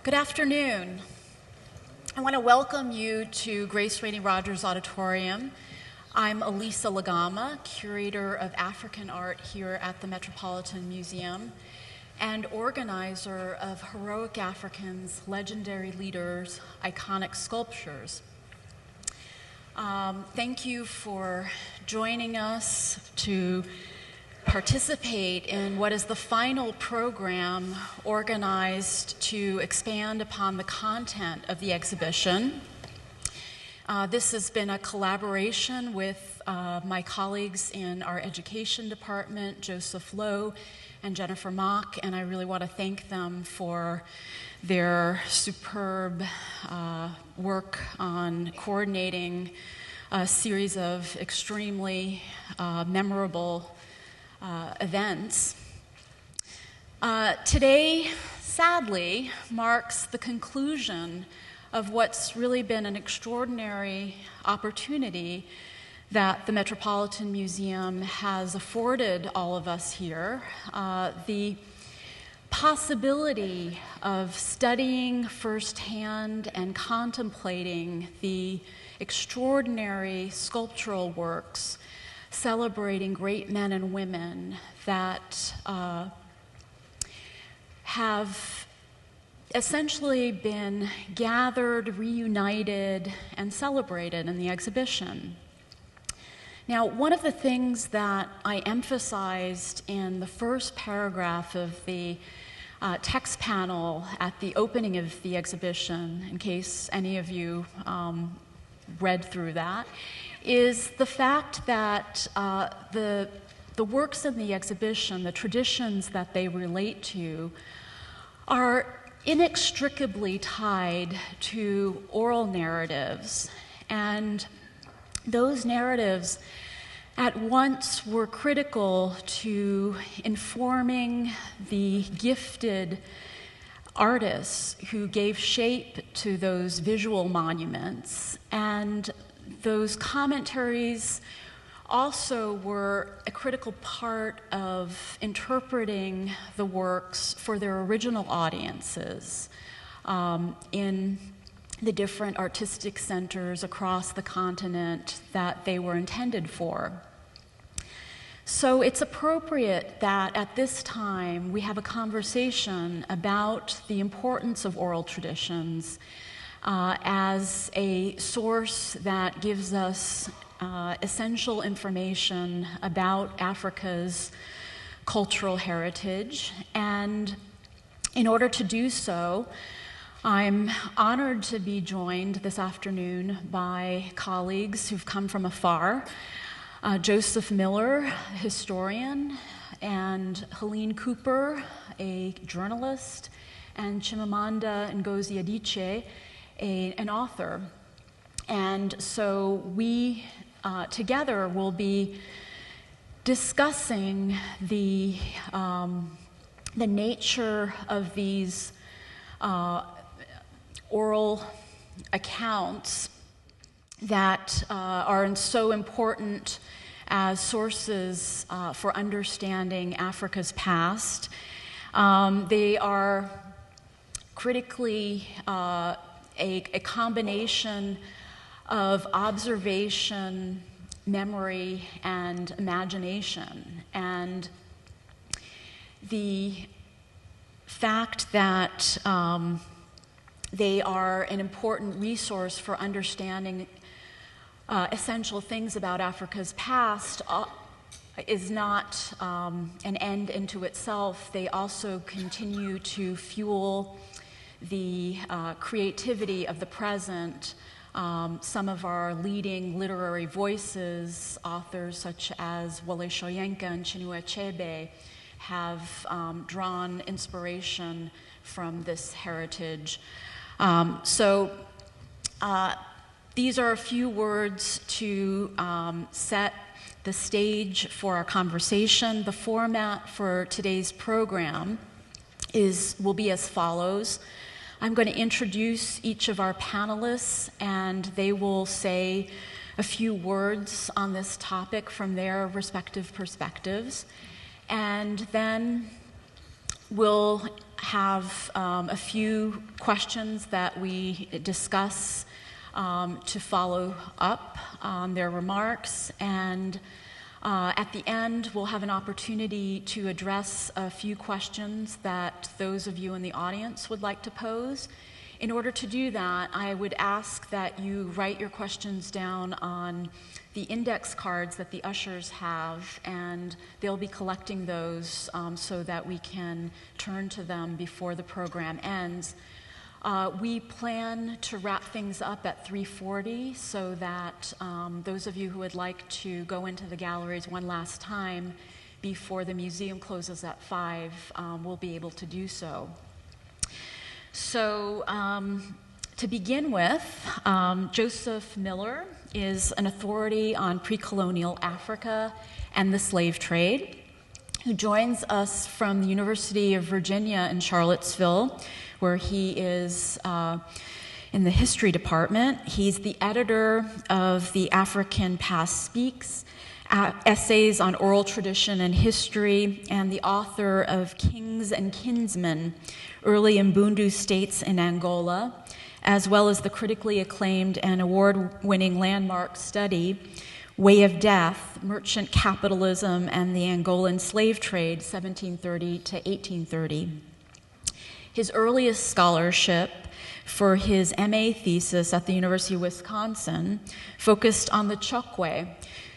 Good afternoon. I want to welcome you to Grace Rainey Rogers Auditorium. I'm Alisa LaGamma, Curator of African Art here at the Metropolitan Museum and organizer of Heroic Africans, Legendary Leaders, Iconic Sculptures. Thank you for joining us to participate in what is the final program organized to expand upon the content of the exhibition. This has been a collaboration with my colleagues in our education department, Joseph Lowe and Jennifer Mock, and I really want to thank them for their superb work on coordinating a series of extremely memorable events. Today, sadly, marks the conclusion of what's really been an extraordinary opportunity that the Metropolitan Museum has afforded all of us here. The possibility of studying firsthand and contemplating the extraordinary sculptural works celebrating great men and women that have essentially been gathered, reunited, and celebrated in the exhibition. Now, one of the things that I emphasized in the first paragraph of the text panel at the opening of the exhibition, in case any of you read through that, is the fact that the works in the exhibition, the traditions that they relate to, are inextricably tied to oral narratives. And those narratives at once were critical to informing the gifted artists who gave shape to those visual monuments, and those commentaries also were a critical part of interpreting the works for their original audiences in the different artistic centers across the continent that they were intended for. So it's appropriate that at this time we have a conversation about the importance of oral traditions as a source that gives us essential information about Africa's cultural heritage. And in order to do so, I'm honored to be joined this afternoon by colleagues who've come from afar. Joseph Miller, historian, and Helene Cooper, a journalist, and Chimamanda Ngozi Adichie, an author. And so we together will be discussing the nature of these oral accounts that are so important as sources for understanding Africa's past. They are critically a combination of observation, memory, and imagination. And the fact that they are an important resource for understanding essential things about Africa's past is not an end into itself. They also continue to fuel the creativity of the present. Some of our leading literary voices, authors such as Wole Soyinka and Chinua Achebe, have drawn inspiration from this heritage. These are a few words to set the stage for our conversation. The format for today's program will be as follows. I'm going to introduce each of our panelists, and they will say a few words on this topic from their respective perspectives. And then we'll have a few questions that we discuss to follow up on their remarks, and at the end we'll have an opportunity to address a few questions that those of you in the audience would like to pose. In order to do that, I would ask that you write your questions down on the index cards that the ushers have, and they'll be collecting those so that we can turn to them before the program ends. We plan to wrap things up at 3:40 so that those of you who would like to go into the galleries one last time before the museum closes at 5 will be able to do so. So to begin with, Joseph Miller is an authority on pre-colonial Africa and the slave trade, who joins us from the University of Virginia in Charlottesville, where he is in the history department. He's the editor of the African Past Speaks, essays on oral tradition and history, and the author of Kings and Kinsmen, Early Mbundu States in Angola, as well as the critically acclaimed and award-winning landmark study, Way of Death, Merchant Capitalism and the Angolan Slave Trade, 1730 to 1830. His earliest scholarship for his MA thesis at the University of Wisconsin focused on the Chokwe,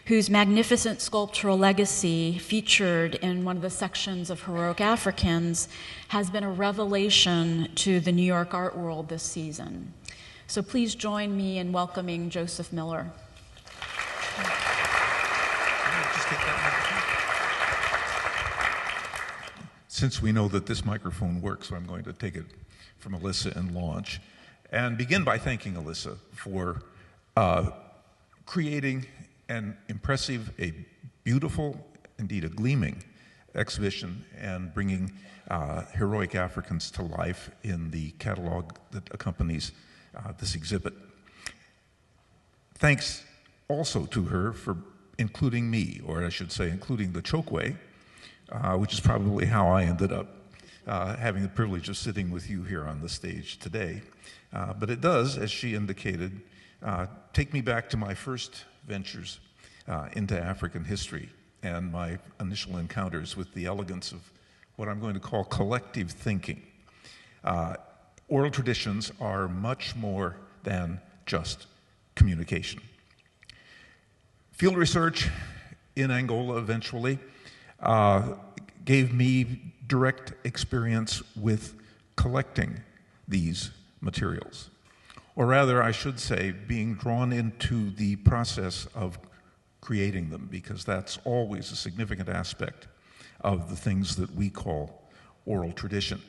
whose magnificent sculptural legacy featured in one of the sections of Heroic Africans has been a revelation to the New York art world this season. So please join me in welcoming Joseph Miller. Since we know that this microphone works, I'm going to take it from Alisa and launch, and begin by thanking Alisa for creating an impressive, a beautiful, indeed a gleaming exhibition, and bringing Heroic Africans to life in the catalog that accompanies this exhibit. Thanks also to her for including me, or I should say including the Chokwe, which is probably how I ended up having the privilege of sitting with you here on the stage today. But it does, as she indicated, take me back to my first ventures into African history and my initial encounters with the elegance of what I'm going to call collective thinking. Oral traditions are much more than just communication. Field research in Angola eventually gave me direct experience with collecting these materials. Or rather, I should say, being drawn into the process of creating them, because that's always a significant aspect of the things that we call oral tradition.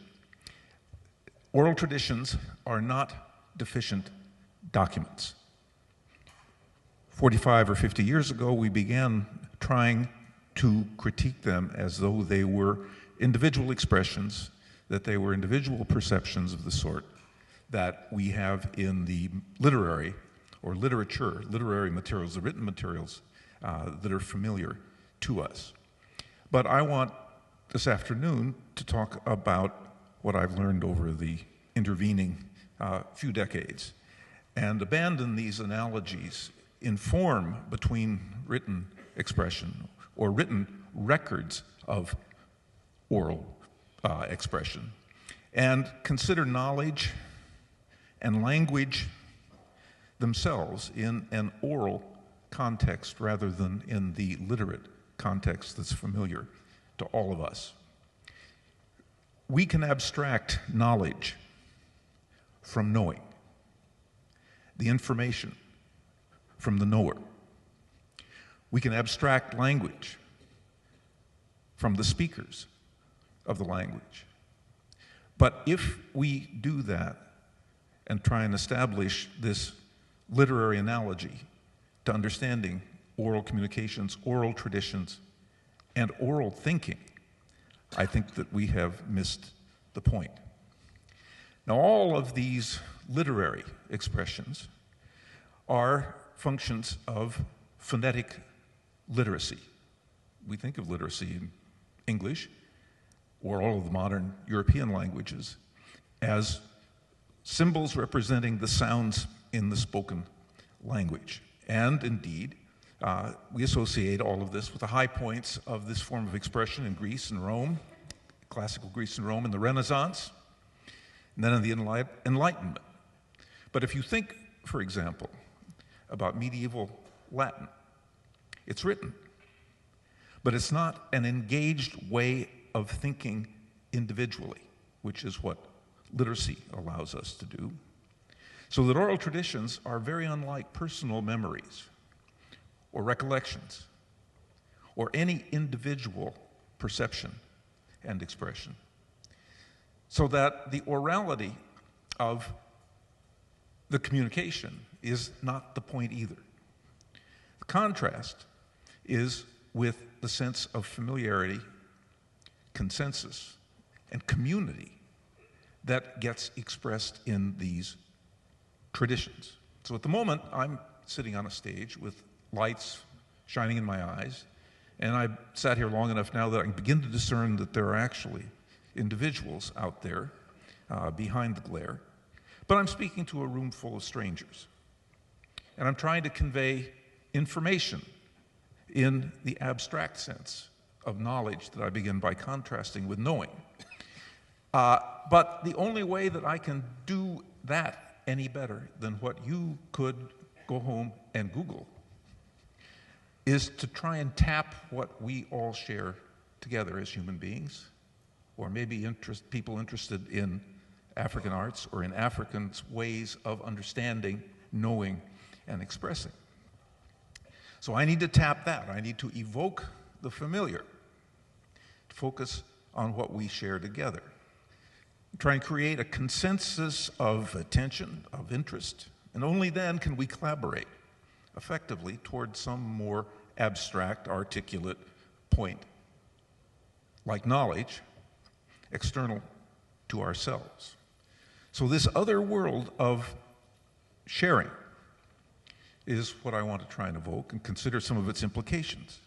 Oral traditions are not deficient documents. 45 or 50 years ago, we began trying to critique them as though they were individual expressions, that they were individual perceptions of the sort that we have in the literary or literature, literary materials, the written materials that are familiar to us. But I want this afternoon to talk about what I've learned over the intervening few decades and abandon these analogies in form between written expression or written records of oral expression, and consider knowledge and language themselves in an oral context rather than in the literate context that's familiar to all of us. We can abstract knowledge from knowing, the information from the knower. We can abstract language from the speakers of the language. But if we do that and try and establish this literary analogy to understanding oral communications, oral traditions, and oral thinking, I think that we have missed the point. Now, all of these literary expressions are functions of phonetic literacy. We think of literacy in English or all of the modern European languages, as symbols representing the sounds in the spoken language. And indeed, we associate all of this with the high points of this form of expression in Greece and Rome, classical Greece and Rome in the Renaissance, and then in the Enlightenment. But if you think, for example, about medieval Latin, it's written, but it's not an engaged way of thinking individually, which is what literacy allows us to do. So that oral traditions are very unlike personal memories or recollections or any individual perception and expression. So that the orality of the communication is not the point either. The contrast is with the sense of familiarity, consensus, and community that gets expressed in these traditions. So at the moment, I'm sitting on a stage with lights shining in my eyes, and I've sat here long enough now that I can begin to discern that there are actually individuals out there behind the glare. But I'm speaking to a room full of strangers, and I'm trying to convey information in the abstract sense of knowledge that I begin by contrasting with knowing. But the only way that I can do that any better than what you could go home and Google is to try and tap what we all share together as human beings, or maybe people interested in African arts or in Africans' ways of understanding, knowing, and expressing. So I need to tap that. I need to evoke the familiar, to focus on what we share together. Try and create a consensus of attention, of interest, and only then can we collaborate effectively towards some more abstract, articulate point, like knowledge, external to ourselves. So this other world of sharing is what I want to try and evoke and consider some of its implications.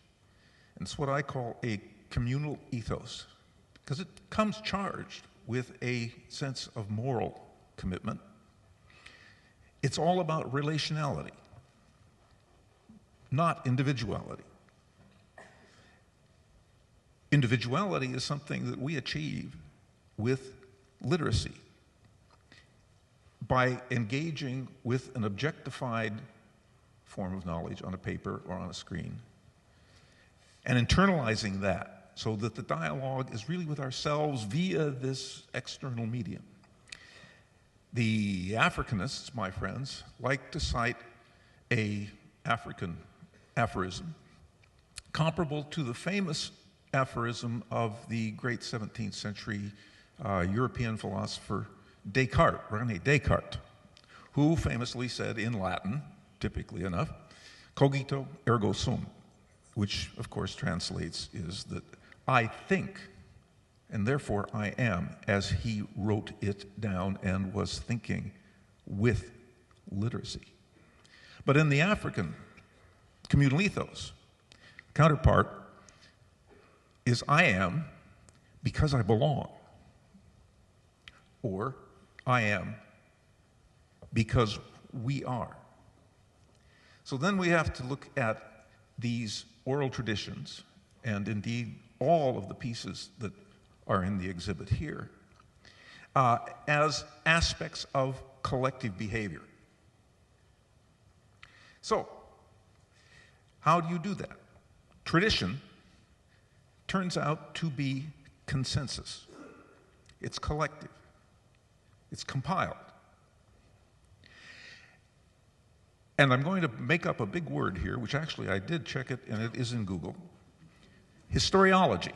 And it's what I call a communal ethos, because it comes charged with a sense of moral commitment. It's all about relationality, not individuality. Individuality is something that we achieve with literacy, by engaging with an objectified form of knowledge on a paper or on a screen, and internalizing that so that the dialogue is really with ourselves via this external medium. The Africanists, my friends, like to cite an African aphorism comparable to the famous aphorism of the great 17th century European philosopher Descartes, René Descartes, who famously said in Latin, typically enough, cogito ergo sum, which of course translates is that I think, and therefore I am, as he wrote it down and was thinking with literacy. But in the African communal ethos, counterpart is I am because I belong, or I am because we are. So then we have to look at these oral traditions, and indeed all of the pieces that are in the exhibit here, as aspects of collective behavior. So, how do you do that? Tradition turns out to be consensus. It's collective. It's compiled. And I'm going to make up a big word here, which actually I did check it, and it is in Google. Historiology.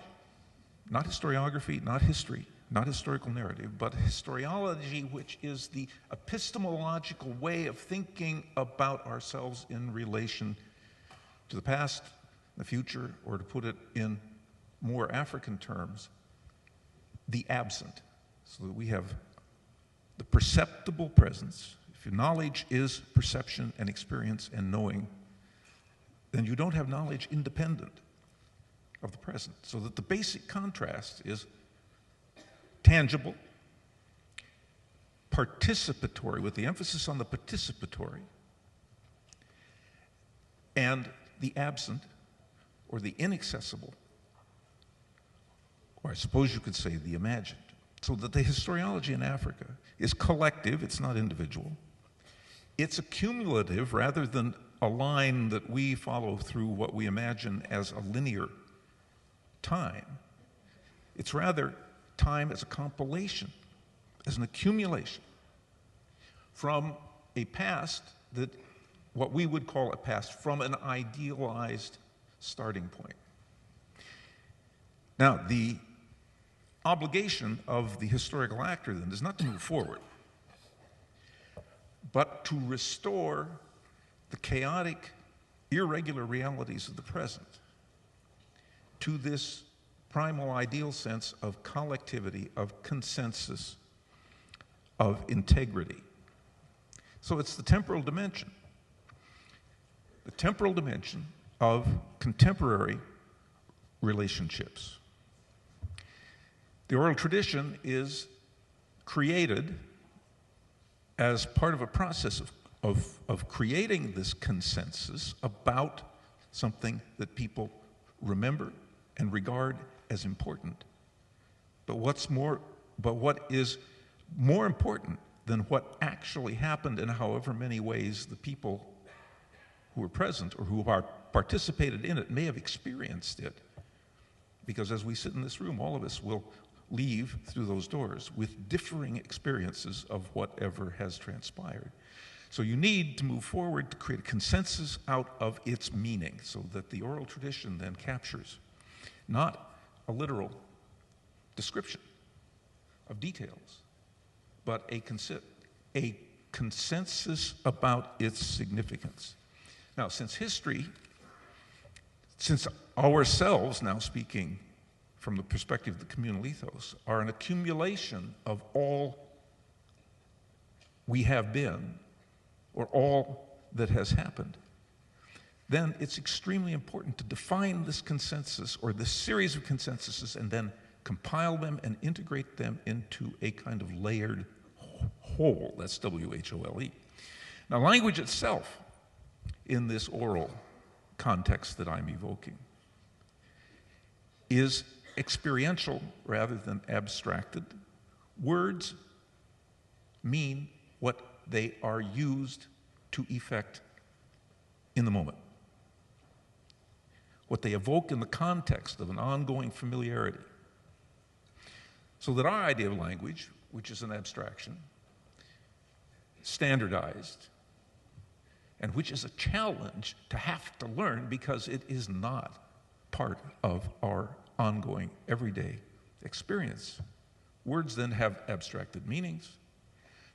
Not historiography, not history, not historical narrative, but historiology, which is the epistemological way of thinking about ourselves in relation to the past, the future, or to put it in more African terms, the absent. So that we have the perceptible presence. If your knowledge is perception and experience and knowing, then you don't have knowledge independent of the present. So that the basic contrast is tangible, participatory, with the emphasis on the participatory, and the absent, or the inaccessible, or I suppose you could say the imagined. So that the historiology in Africa is collective, it's not individual. It's accumulative rather than a line that we follow through what we imagine as a linear time. It's rather time as a compilation, as an accumulation from a past that, what we would call a past, from an idealized starting point. Now, the obligation of the historical actor then is not to move forward, but to restore the chaotic, irregular realities of the present to this primal ideal sense of collectivity, of consensus, of integrity. So it's the temporal dimension of contemporary relationships. The oral tradition is created as part of a process of creating this consensus about something that people remember and regard as important. But what is more important than what actually happened in however many ways the people who were present or who participated in it may have experienced it. Because as we sit in this room, all of us will leave through those doors with differing experiences of whatever has transpired. So you need to move forward to create a consensus out of its meaning so that the oral tradition then captures not a literal description of details, but a consensus about its significance. Now, since ourselves, now speaking from the perspective of the communal ethos, are an accumulation of all we have been, or all that has happened, then it's extremely important to define this consensus, or this series of consensuses, and then compile them and integrate them into a kind of layered whole. That's W-H-O-L-E. Now, language itself, in this oral context that I'm evoking, is experiential rather than abstracted. Words mean what they are used to effect in the moment, what they evoke in the context of an ongoing familiarity. So that our idea of language, which is an abstraction, standardized, and which is a challenge to have to learn because it is not part of our ongoing everyday experience. Words then have abstracted meanings.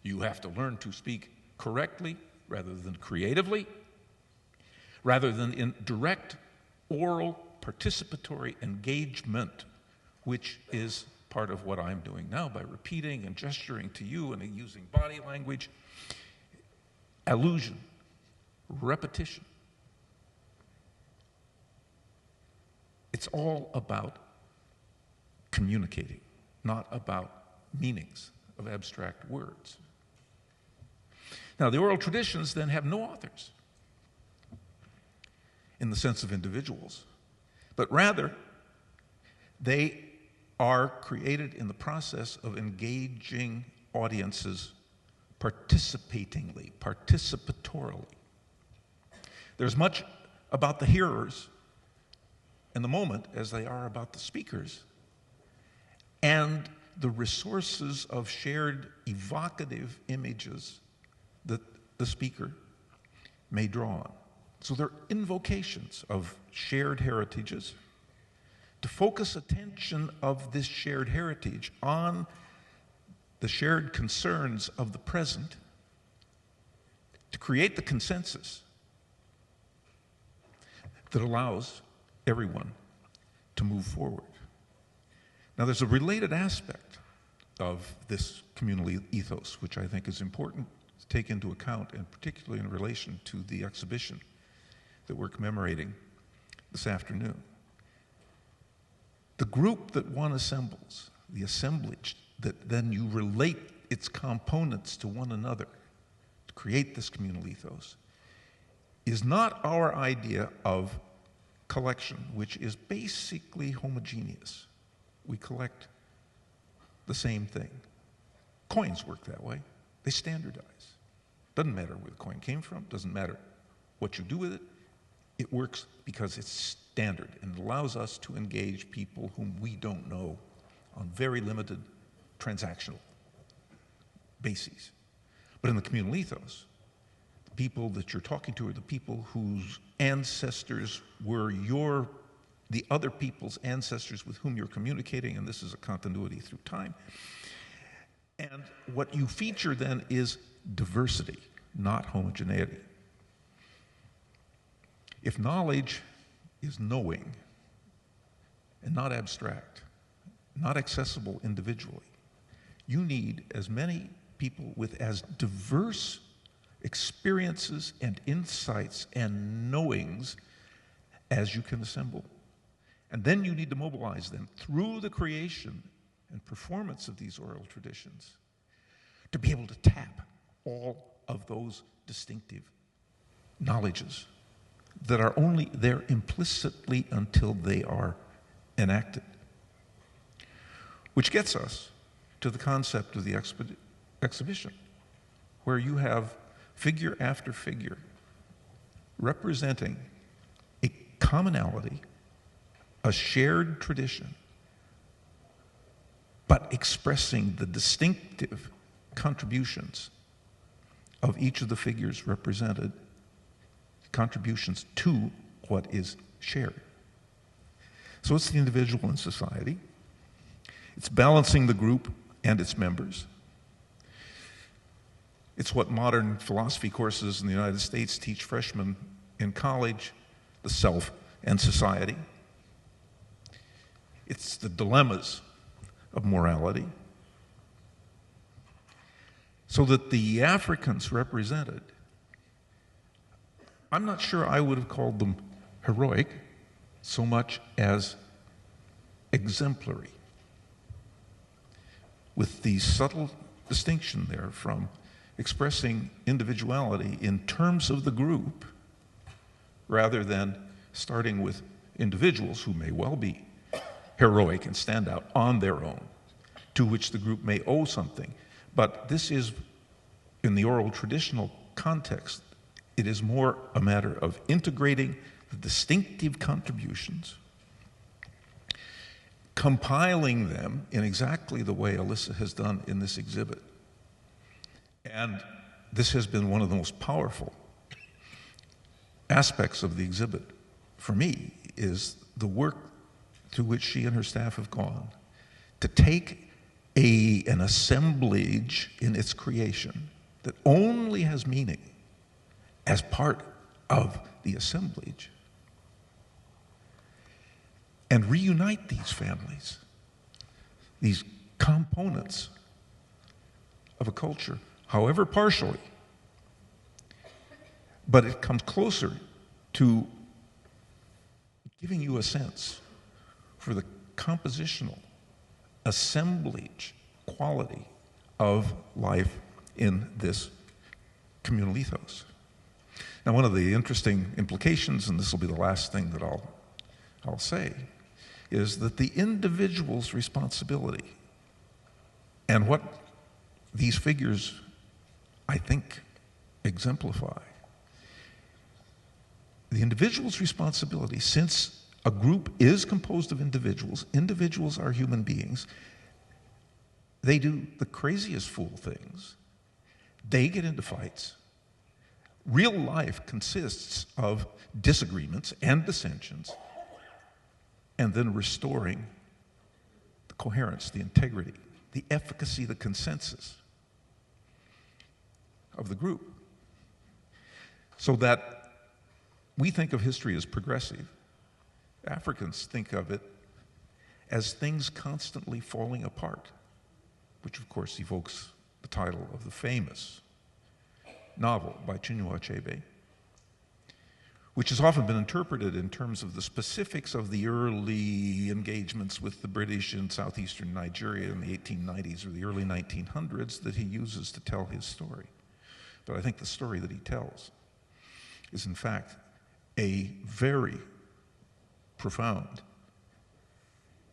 You have to learn to speak correctly rather than creatively, rather than in direct oral participatory engagement, which is part of what I'm doing now by repeating and gesturing to you and using body language, allusion, repetition. It's all about communicating, not about meanings of abstract words. Now, the oral traditions then have no authors in the sense of individuals, but rather they are created in the process of engaging audiences participatingly, participatorily. There's much about the hearers in the moment as they are about the speakers, and the resources of shared evocative images that the speaker may draw on. So they're invocations of shared heritages to focus attention of this shared heritage on the shared concerns of the present, to create the consensus that allows everyone to move forward. Now, there's a related aspect of this communal ethos, which I think is important to take into account, and particularly in relation to the exhibition that we're commemorating this afternoon. The group that one assembles, the assemblage that then you relate its components to one another to create this communal ethos, is not our idea of collection, which is basically homogeneous. We collect the same thing. Coins work that way. They standardize. Doesn't matter where the coin came from, doesn't matter what you do with it. It works because it's standard and it allows us to engage people whom we don't know on very limited transactional bases. But in the communal ethos, the people that you're talking to are the people whose ancestors were the other people's ancestors with whom you're communicating, and this is a continuity through time. And what you feature then is diversity, not homogeneity. If knowledge is knowing and not abstract, not accessible individually, you need as many people with as diverse experiences and insights and knowings as you can assemble. And then you need to mobilize them through the creation and performance of these oral traditions to be able to tap all of those distinctive knowledges that are only there implicitly until they are enacted. Which gets us to the concept of the exhibition, where you have figure after figure representing a commonality, a shared tradition, but expressing the distinctive contributions of each of the figures represented, contributions to what is shared. So it's the individual in society. It's balancing the group and its members. It's what modern philosophy courses in the United States teach freshmen in college, the self and society. It's the dilemmas of morality. So that the Africans represented, I'm not sure I would have called them heroic so much as exemplary, with the subtle distinction there from expressing individuality in terms of the group rather than starting with individuals who may well be heroic and stand out on their own, to which the group may owe something. But this is, in the oral traditional context, it is more a matter of integrating the distinctive contributions, compiling them in exactly the way Alisa has done in this exhibit. And this has been one of the most powerful aspects of the exhibit for me, is the work to which she and her staff have gone to take an assemblage in its creation that only has meaning as part of the assemblage, and reunite these families, these components of a culture, however partially, but it comes closer to giving you a sense for the compositional assemblage quality of life in this communal ethos. Now, one of the interesting implications, and this will be the last thing that I'll say, is that the individual's responsibility, and what these figures, I think, exemplify, the individual's responsibility, since a group is composed of individuals, individuals are human beings, they do the craziest fool things. They get into fights. Real life consists of disagreements and dissensions, and then restoring the coherence, the integrity, the efficacy, the consensus of the group. So that we think of history as progressive. Africans think of it as things constantly falling apart, which of course evokes the title of the famous novel by Chinua Achebe, which has often been interpreted in terms of the specifics of the early engagements with the British in southeastern Nigeria in the 1890s or the early 1900s, that he uses to tell his story. But I think the story that he tells is, in fact, a very profound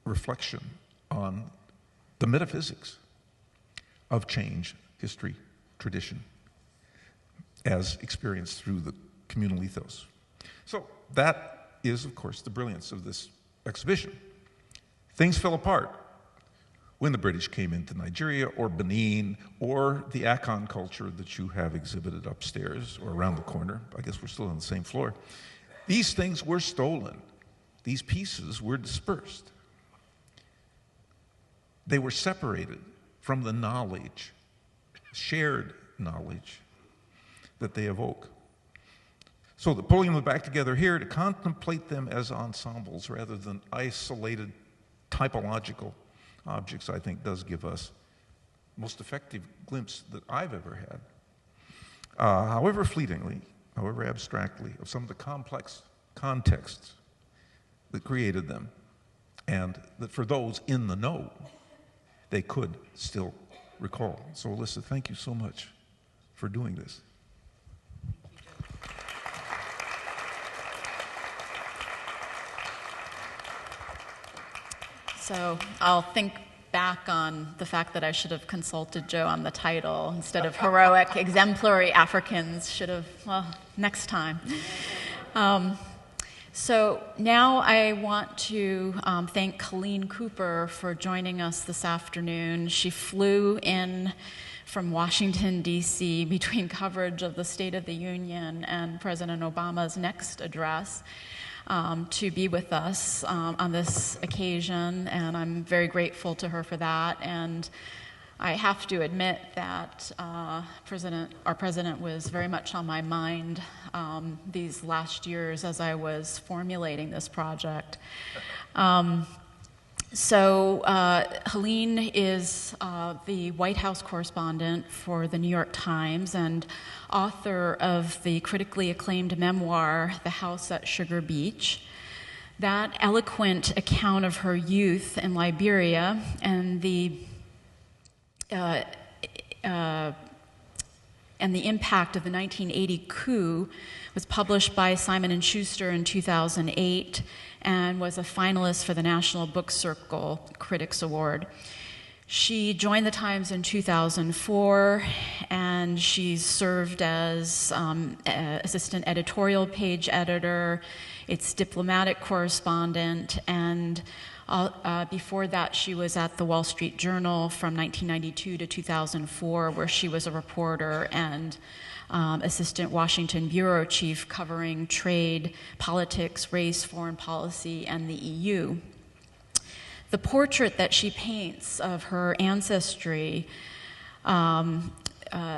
reflection on the metaphysics of change, history, tradition, as experienced through the communal ethos. So that is, of course, the brilliance of this exhibition. Things fell apart when the British came into Nigeria or Benin or the Akan culture that you have exhibited upstairs or around the corner. I guess we're still on the same floor. These things were stolen. These pieces were dispersed. They were separated from the knowledge, shared knowledge, that they evoke. So that pulling them back together here to contemplate them as ensembles rather than isolated typological objects, I think does give us the most effective glimpse that I've ever had, however fleetingly, however abstractly, of some of the complex contexts that created them, and that for those in the know, they could still recall. So Alisa, thank you so much for doing this. So I'll think back on the fact that I should have consulted Joe on the title instead of heroic, exemplary Africans. Should have, well, next time. So now I want to thank Helene Cooper for joining us this afternoon. She flew in from Washington, D.C. between coverage of the State of the Union and President Obama's next address to be with us on this occasion, and I'm very grateful to her for that. And I have to admit that our president was very much on my mind these last years as I was formulating this project. So Helene is the White House correspondent for the New York Times and author of the critically acclaimed memoir, The House at Sugar Beach. That eloquent account of her youth in Liberia and the impact of the 1980 coup was published by Simon & Schuster in 2008 and was a finalist for the National Book Circle Critics Award. She joined the Times in 2004, and she's served as assistant editorial page editor, its diplomatic correspondent, and before that, she was at the Wall Street Journal from 1992 to 2004, where she was a reporter and assistant Washington bureau chief covering trade, politics, race, foreign policy, and the EU. The portrait that she paints of her ancestry,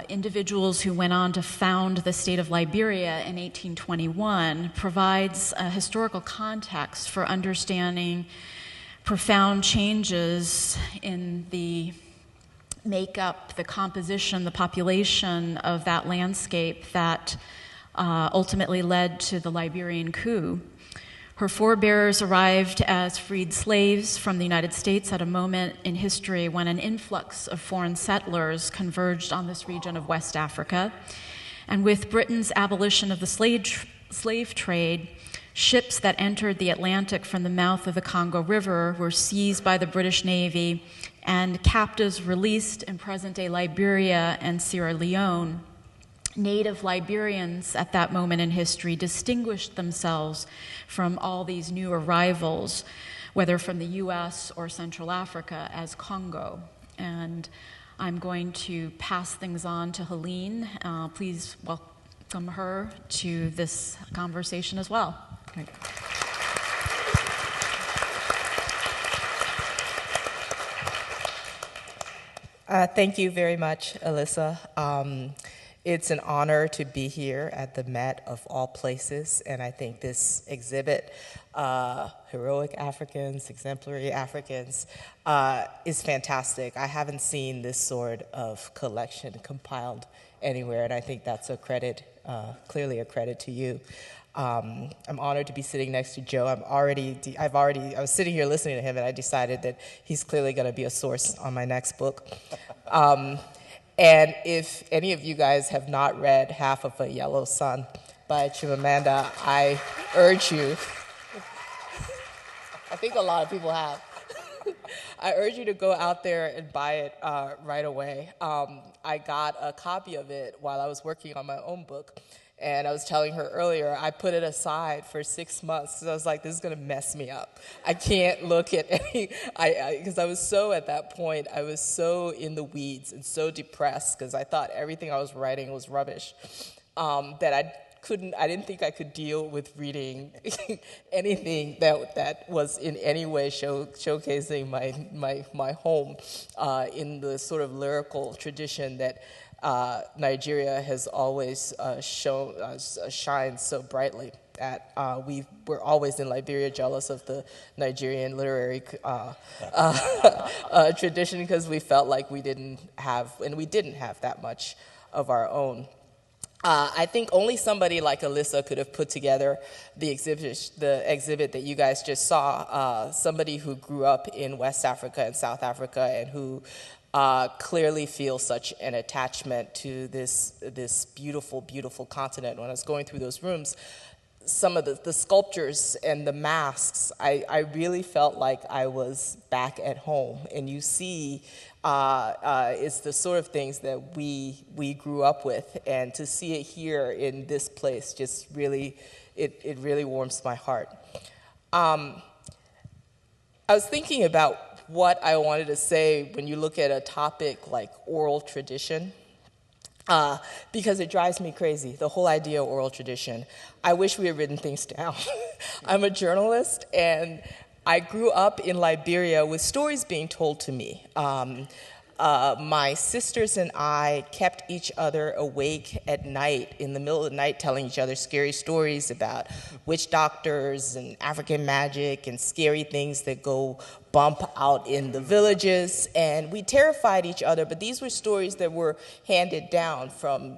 individuals who went on to found the state of Liberia in 1821, provides a historical context for understanding profound changes in the makeup, the composition, the population of that landscape that ultimately led to the Liberian coup. Her forebears arrived as freed slaves from the United States at a moment in history when an influx of foreign settlers converged on this region of West Africa. And with Britain's abolition of the slave trade, ships that entered the Atlantic from the mouth of the Congo River were seized by the British Navy, and captives released in present-day Liberia and Sierra Leone. Native Liberians at that moment in history distinguished themselves from all these new arrivals, whether from the US or Central Africa, as Congo. And I'm going to pass things on to Helene. Please welcome her to this conversation as well. Okay. Thank you very much, Alisa. It's an honor to be here at the Met of all places, and I think this exhibit, Heroic Africans, Exemplary Africans, is fantastic. I haven't seen this sort of collection compiled anywhere, and I think that's a credit, clearly a credit to you. I'm honored to be sitting next to Joe. I was sitting here listening to him, and I decided that he's clearly going to be a source on my next book. And if any of you guys have not read Half of a Yellow Sun by Chimamanda, I urge you, I think a lot of people have, I urge you to go out there and buy it right away. I got a copy of it while I was working on my own book. And I was telling her earlier, I put it aside for 6 months because I was like, this is going to mess me up. I can't look at any, because I was so, at that point, I was so in the weeds and so depressed because I thought everything I was writing was rubbish, that I didn't think I could deal with reading anything that was in any way showcasing my home in the sort of lyrical tradition that Nigeria has always shined so brightly at. We're always in Liberia jealous of the Nigerian literary tradition because we felt like we didn't have that much of our own. I think only somebody like Alisa could have put together the exhibit that you guys just saw, somebody who grew up in West Africa and South Africa and who clearly feels such an attachment to this beautiful, beautiful continent. When I was going through those rooms, some of the sculptures and the masks, I really felt like I was back at home. And you see, it's the sort of things that we grew up with, and to see it here in this place just really, it really warms my heart. I was thinking about what I wanted to say when you look at a topic like oral tradition, because it drives me crazy, the whole idea of oral tradition. I wish we had written things down. I'm a journalist, and I grew up in Liberia with stories being told to me. My sisters and I kept each other awake at night, in the middle of the night, telling each other scary stories about witch doctors and African magic and scary things that go bump out in the villages. And we terrified each other, but these were stories that were handed down from,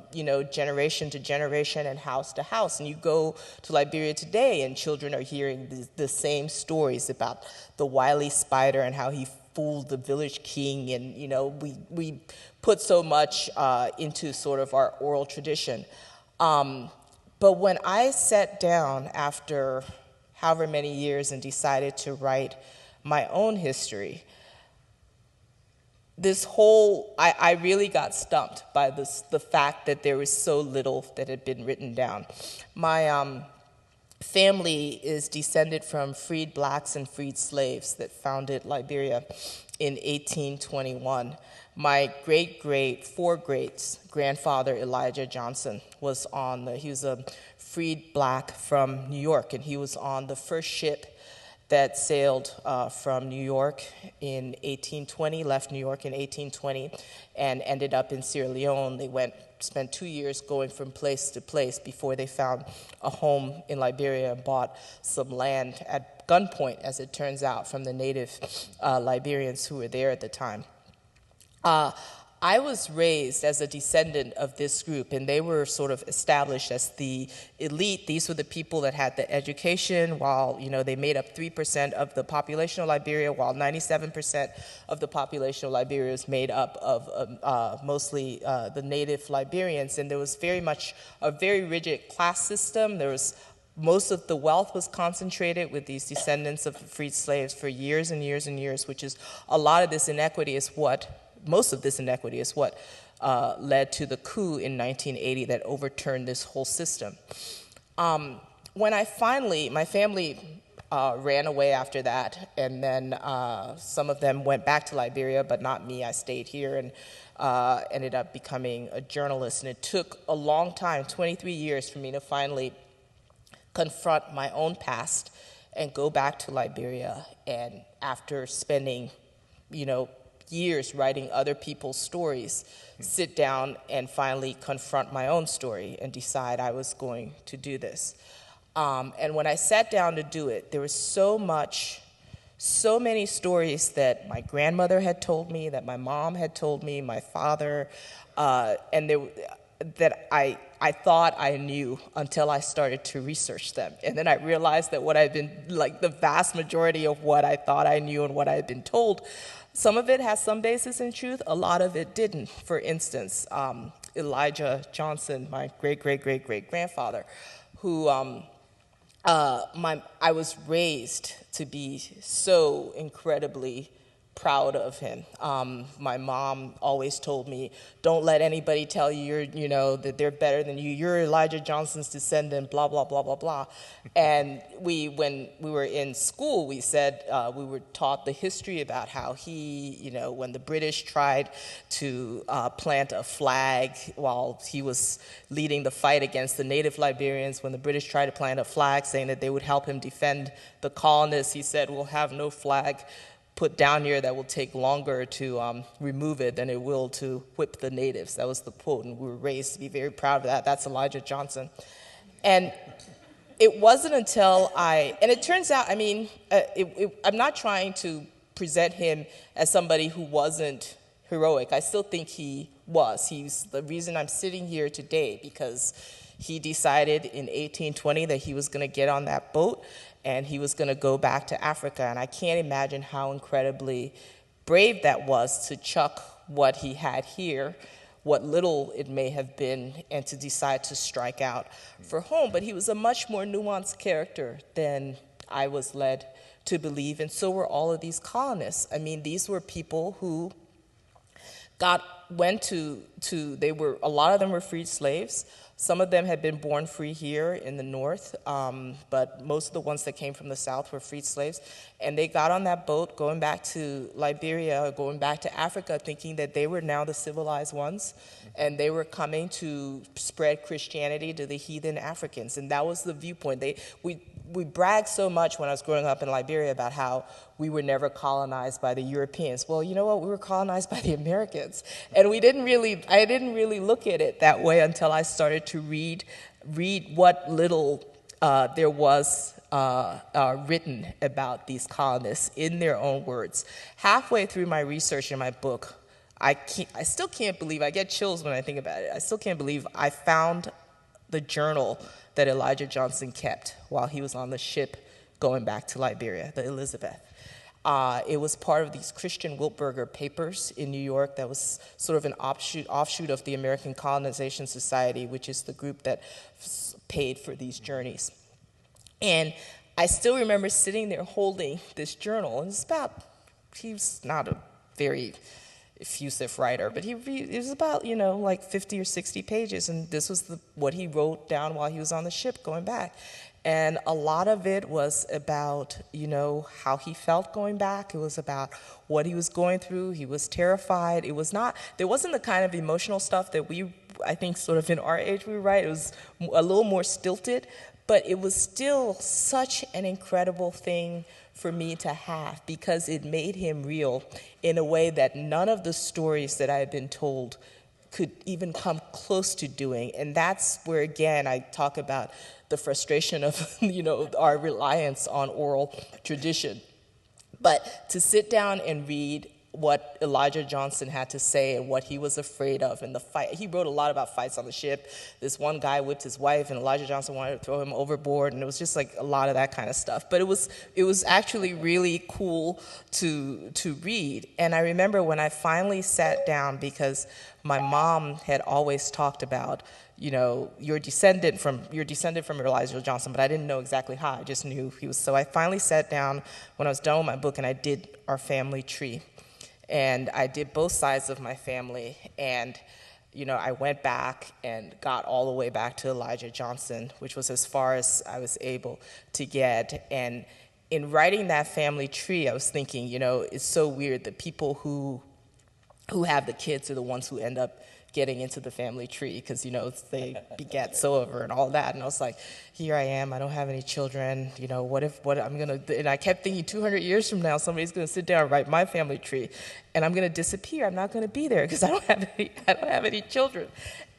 generation to generation and house to house. And you go to Liberia today, and children are hearing the same stories about the wily spider and how he fooled the village king, and we put so much into sort of our oral tradition. But when I sat down after however many years and decided to write my own history, I really got stumped by the fact that there was so little that had been written down. My family is descended from freed blacks and freed slaves that founded Liberia in 1821. My four greats, grandfather Elijah Johnson was he was a freed black from New York, and he was on the first ship that sailed from New York in 1820, left New York in 1820, and ended up in Sierra Leone. They spent 2 years going from place to place before they found a home in Liberia and bought some land at gunpoint, as it turns out, from the native Liberians who were there at the time. I was raised as a descendant of this group, and they were sort of established as the elite. These were the people that had the education, while they made up 3% of the population of Liberia, while 97% of the population of Liberia is made up of mostly the native Liberians. And there was very much a very rigid class system. Most of the wealth was concentrated with these descendants of freed slaves for years and years and years, which is most of this inequity is what led to the coup in 1980 that overturned this whole system. When my family ran away after that, and then some of them went back to Liberia, but not me. I stayed here and ended up becoming a journalist. And it took a long time, 23 years, for me to finally confront my own past and go back to Liberia. And after spending, years writing other people's stories, sit down and finally confront my own story and decide I was going to do this. And when I sat down to do it, there was so many stories that my grandmother had told me, that my mom had told me, my father, and that I thought I knew until I started to research them. And then I realized that what I've been, like the vast majority of what I thought I knew and what I had been told, some of it has some basis in truth, a lot of it didn't. For instance, Elijah Johnson, my great-great-great-great-grandfather, who I was raised to be so incredibly proud of him. My mom always told me, don't let anybody tell you that they're better than you. You're Elijah Johnson's descendant, blah, blah, blah, blah, blah. And when we were in school, we said, we were taught the history about how he, when the British tried to plant a flag while he was leading the fight against the native Liberians, when the British tried to plant a flag saying that they would help him defend the colonists, he said, we'll have no flag put down here that will take longer to remove it than it will to whip the natives. That was the quote, and we were raised to be very proud of that. That's Elijah Johnson. And it wasn't until and it turns out, I'm not trying to present him as somebody who wasn't heroic. I still think he was. He's the reason I'm sitting here today, because he decided in 1820 that he was going to get on that boat and he was going to go back to Africa. And I can't imagine how incredibly brave that was, to chuck what he had here, what little it may have been, and to decide to strike out for home. But he was a much more nuanced character than I was led to believe, and so were all of these colonists. These were people who a lot of them were freed slaves. Some of them had been born free here in the North, but most of the ones that came from the South were freed slaves. And they got on that boat going back to Liberia or going back to Africa, thinking that they were now the civilized ones, and they were coming to spread Christianity to the heathen Africans. And that was the viewpoint. We bragged so much when I was growing up in Liberia about how we were never colonized by the Europeans. Well, you know what? We were colonized by the Americans. And I didn't really look at it that way until I started to read what little there was written about these colonists in their own words. Halfway through my research in my book, I still can't believe, I get chills when I think about it, I still can't believe I found the journal that Elijah Johnson kept while he was on the ship going back to Liberia, the Elizabeth. It was part of these Christian Wiltberger papers in New York that was sort of an offshoot of the American Colonization Society, which is the group that paid for these journeys. And I still remember sitting there holding this journal, and he was not a very effusive writer, but it was about, like 50 or 60 pages, and this was what he wrote down while he was on the ship going back. And a lot of it was about, how he felt going back. It was about what he was going through. He was terrified. There wasn't the kind of emotional stuff that I think sort of in our age we write. It was a little more stilted, but it was still such an incredible thing for me to have, because it made him real in a way that none of the stories that I had been told could even come close to doing. And that's where, again, I talk about the frustration of, our reliance on oral tradition. But to sit down and read what Elijah Johnson had to say and what he was afraid of in the fight. He wrote a lot about fights on the ship. This one guy whipped his wife, and Elijah Johnson wanted to throw him overboard, and it was just like a lot of that kind of stuff. But it was actually really cool to read. And I remember when I finally sat down, because my mom had always talked about, you're descended from Elijah Johnson, but I didn't know exactly how. I just knew he was. So I finally sat down when I was done with my book, and I did our family tree. And I did both sides of my family, and I went back and got all the way back to Elijah Johnson, which was as far as I was able to get. And in writing that family tree, I was thinking, it's so weird that people who have the kids are the ones who end up getting into the family tree, because they beget so over and all that. And I was like, here I am, I don't have any children, what I'm gonna do? And I kept thinking 200 years from now somebody's gonna sit down and write my family tree, and I'm gonna disappear. I'm not gonna be there because I don't have any children.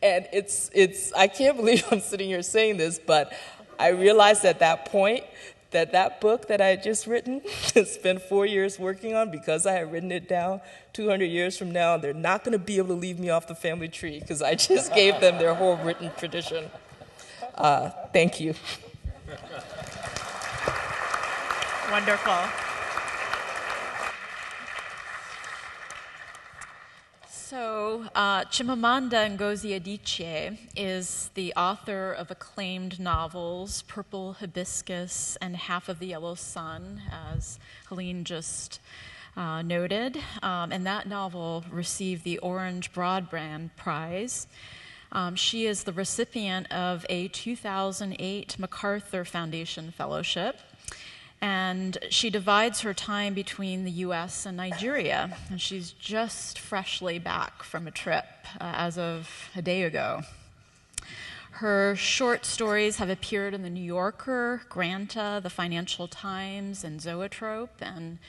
And it's I can't believe I'm sitting here saying this, but I realized at that point that book that I had just written, spent 4 years working on, because I had written it down, 200 years from now, they're not going to be able to leave me off the family tree because I just gave them their whole written tradition. Thank you. Wonderful. So, Chimamanda Ngozi Adichie is the author of acclaimed novels, Purple Hibiscus and Half of the Yellow Sun, as Helene just noted. And that novel received the Orange Broadband Prize. She is the recipient of a 2008 MacArthur Foundation Fellowship. And she divides her time between the US and Nigeria. And she's just freshly back from a trip as of a day ago. Her short stories have appeared in The New Yorker, Granta, The Financial Times, and Zoetrope. And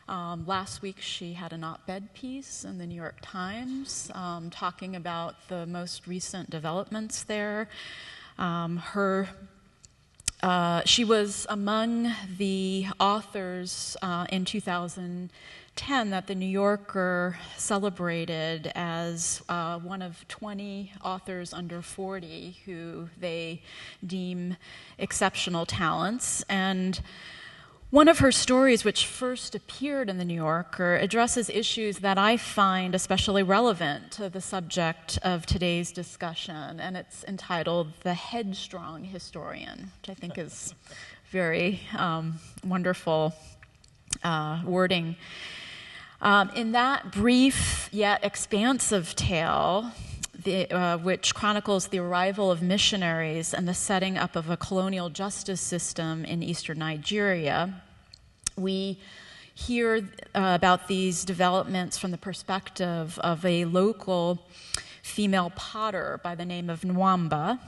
last week she had an op-ed piece in The New York Times talking about the most recent developments there. She was among the authors in 2010 that The New Yorker celebrated as one of 20 authors under 40 who they deem exceptional talents. And one of her stories, which first appeared in The New Yorker, addresses issues that I find especially relevant to the subject of today's discussion, and it's entitled The Headstrong Historian, which I think is very wonderful wording. In that brief yet expansive tale, which chronicles the arrival of missionaries and the setting up of a colonial justice system in eastern Nigeria, we hear about these developments from the perspective of a local female potter by the name of Nwamba.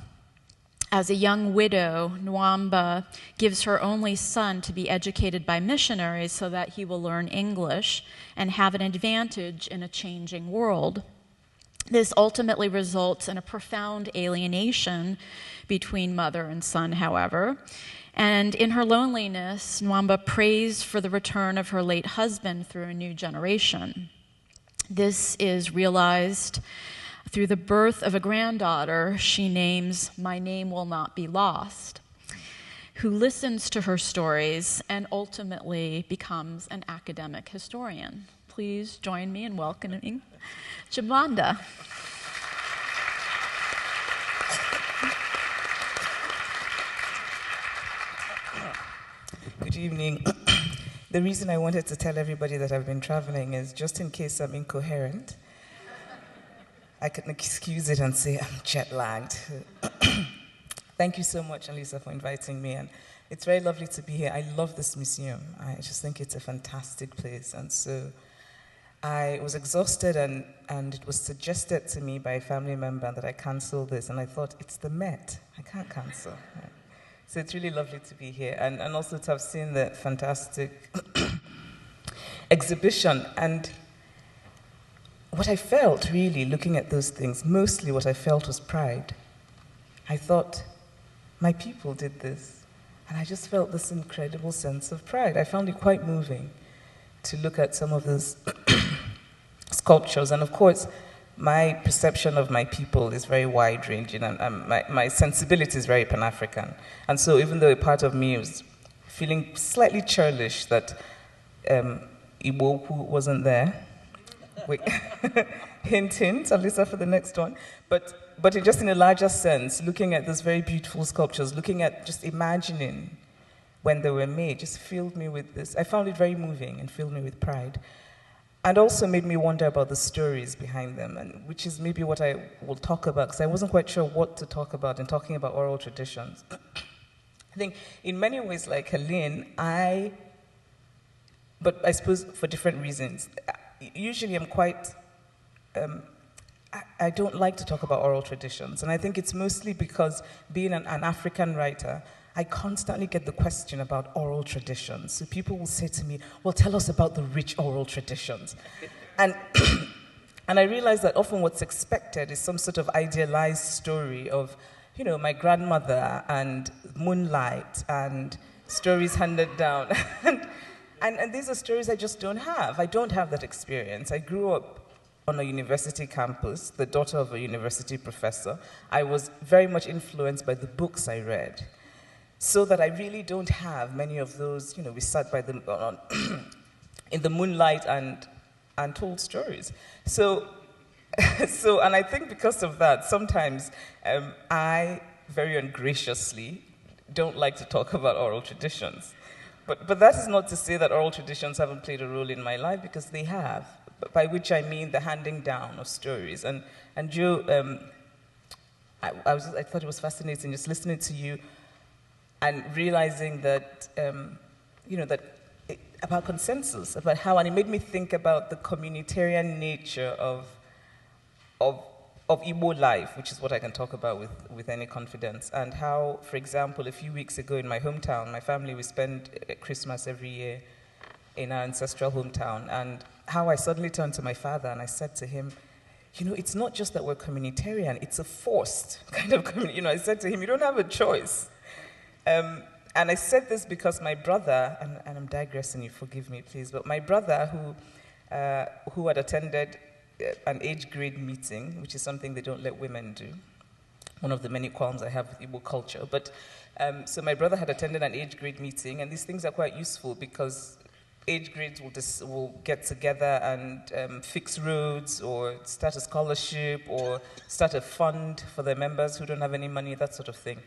As a young widow, Nwamba gives her only son to be educated by missionaries so that he will learn English and have an advantage in a changing world. This ultimately results in a profound alienation between mother and son, however. And in her loneliness, Nwamba prays for the return of her late husband through a new generation. This is realized through the birth of a granddaughter she names My Name Will Not Be Lost, who listens to her stories and ultimately becomes an academic historian. Please join me in welcoming Chimamanda. Good evening. The reason I wanted to tell everybody that I've been traveling is just in case I'm incoherent, I can excuse it and say I'm jet-lagged. Thank you so much, Alisa, for inviting me. And it's very lovely to be here. I love this museum. I just think it's a fantastic place. And so I was exhausted, and it was suggested to me by a family member that I cancel this. And I thought, it's the Met. I can't cancel. Right? So it's really lovely to be here. And also to have seen the fantastic exhibition. And what I felt, really, looking at those things, mostly what I felt was pride. I thought, my people did this. And I just felt this incredible sense of pride. I found it quite moving to look at some of those sculptures. And of course, my perception of my people is very wide-ranging, and my sensibility is very Pan-African. And so even though a part of me was feeling slightly churlish that Iwoku wasn't there, wait, hint, hint, Alisa for the next one, but just in a larger sense, looking at those very beautiful sculptures, looking at just imagining when they were made, just filled me with this. I found it very moving and filled me with pride. And also made me wonder about the stories behind them, and which is maybe what I will talk about, because I wasn't quite sure what to talk about in talking about oral traditions. I think in many ways, like Helene, but I suppose for different reasons. Usually I'm quite, I don't like to talk about oral traditions, and I think it's mostly because being an African writer, I constantly get the question about oral traditions. So people will say to me, well, tell us about the rich oral traditions. And I realize that often what's expected is some sort of idealized story of, my grandmother and moonlight and, stories handed down. And these are stories I just don't have. I don't have that experience. I grew up on a university campus, the daughter of a university professor. I was very much influenced by the books I read, so that I really don't have many of those, we sat by the, in the moonlight and told stories. So, and I think because of that, sometimes I very ungraciously don't like to talk about oral traditions. But that is not to say that oral traditions haven't played a role in my life, because they have, by which I mean the handing down of stories. And Joe, I thought it was fascinating just listening to you and realizing that, about consensus, about how, and it made me think about the communitarian nature of Igbo life, which is what I can talk about with any confidence, and how, for example, a few weeks ago in my hometown, my family, we spend Christmas every year in our ancestral hometown, and how I suddenly turned to my father and I said to him, it's not just that we're communitarian, it's a forced kind of community. I said to him, you don't have a choice. And I said this because my brother, and I'm digressing, you forgive me, please, but my brother who had attended an age grade meeting, which is something they don't let women do, one of the many qualms I have with Igbo culture. But so my brother had attended an age grade meeting, and these things are quite useful because age grades will get together and fix roads or start a scholarship or start a fund for their members who don't have any money, that sort of thing.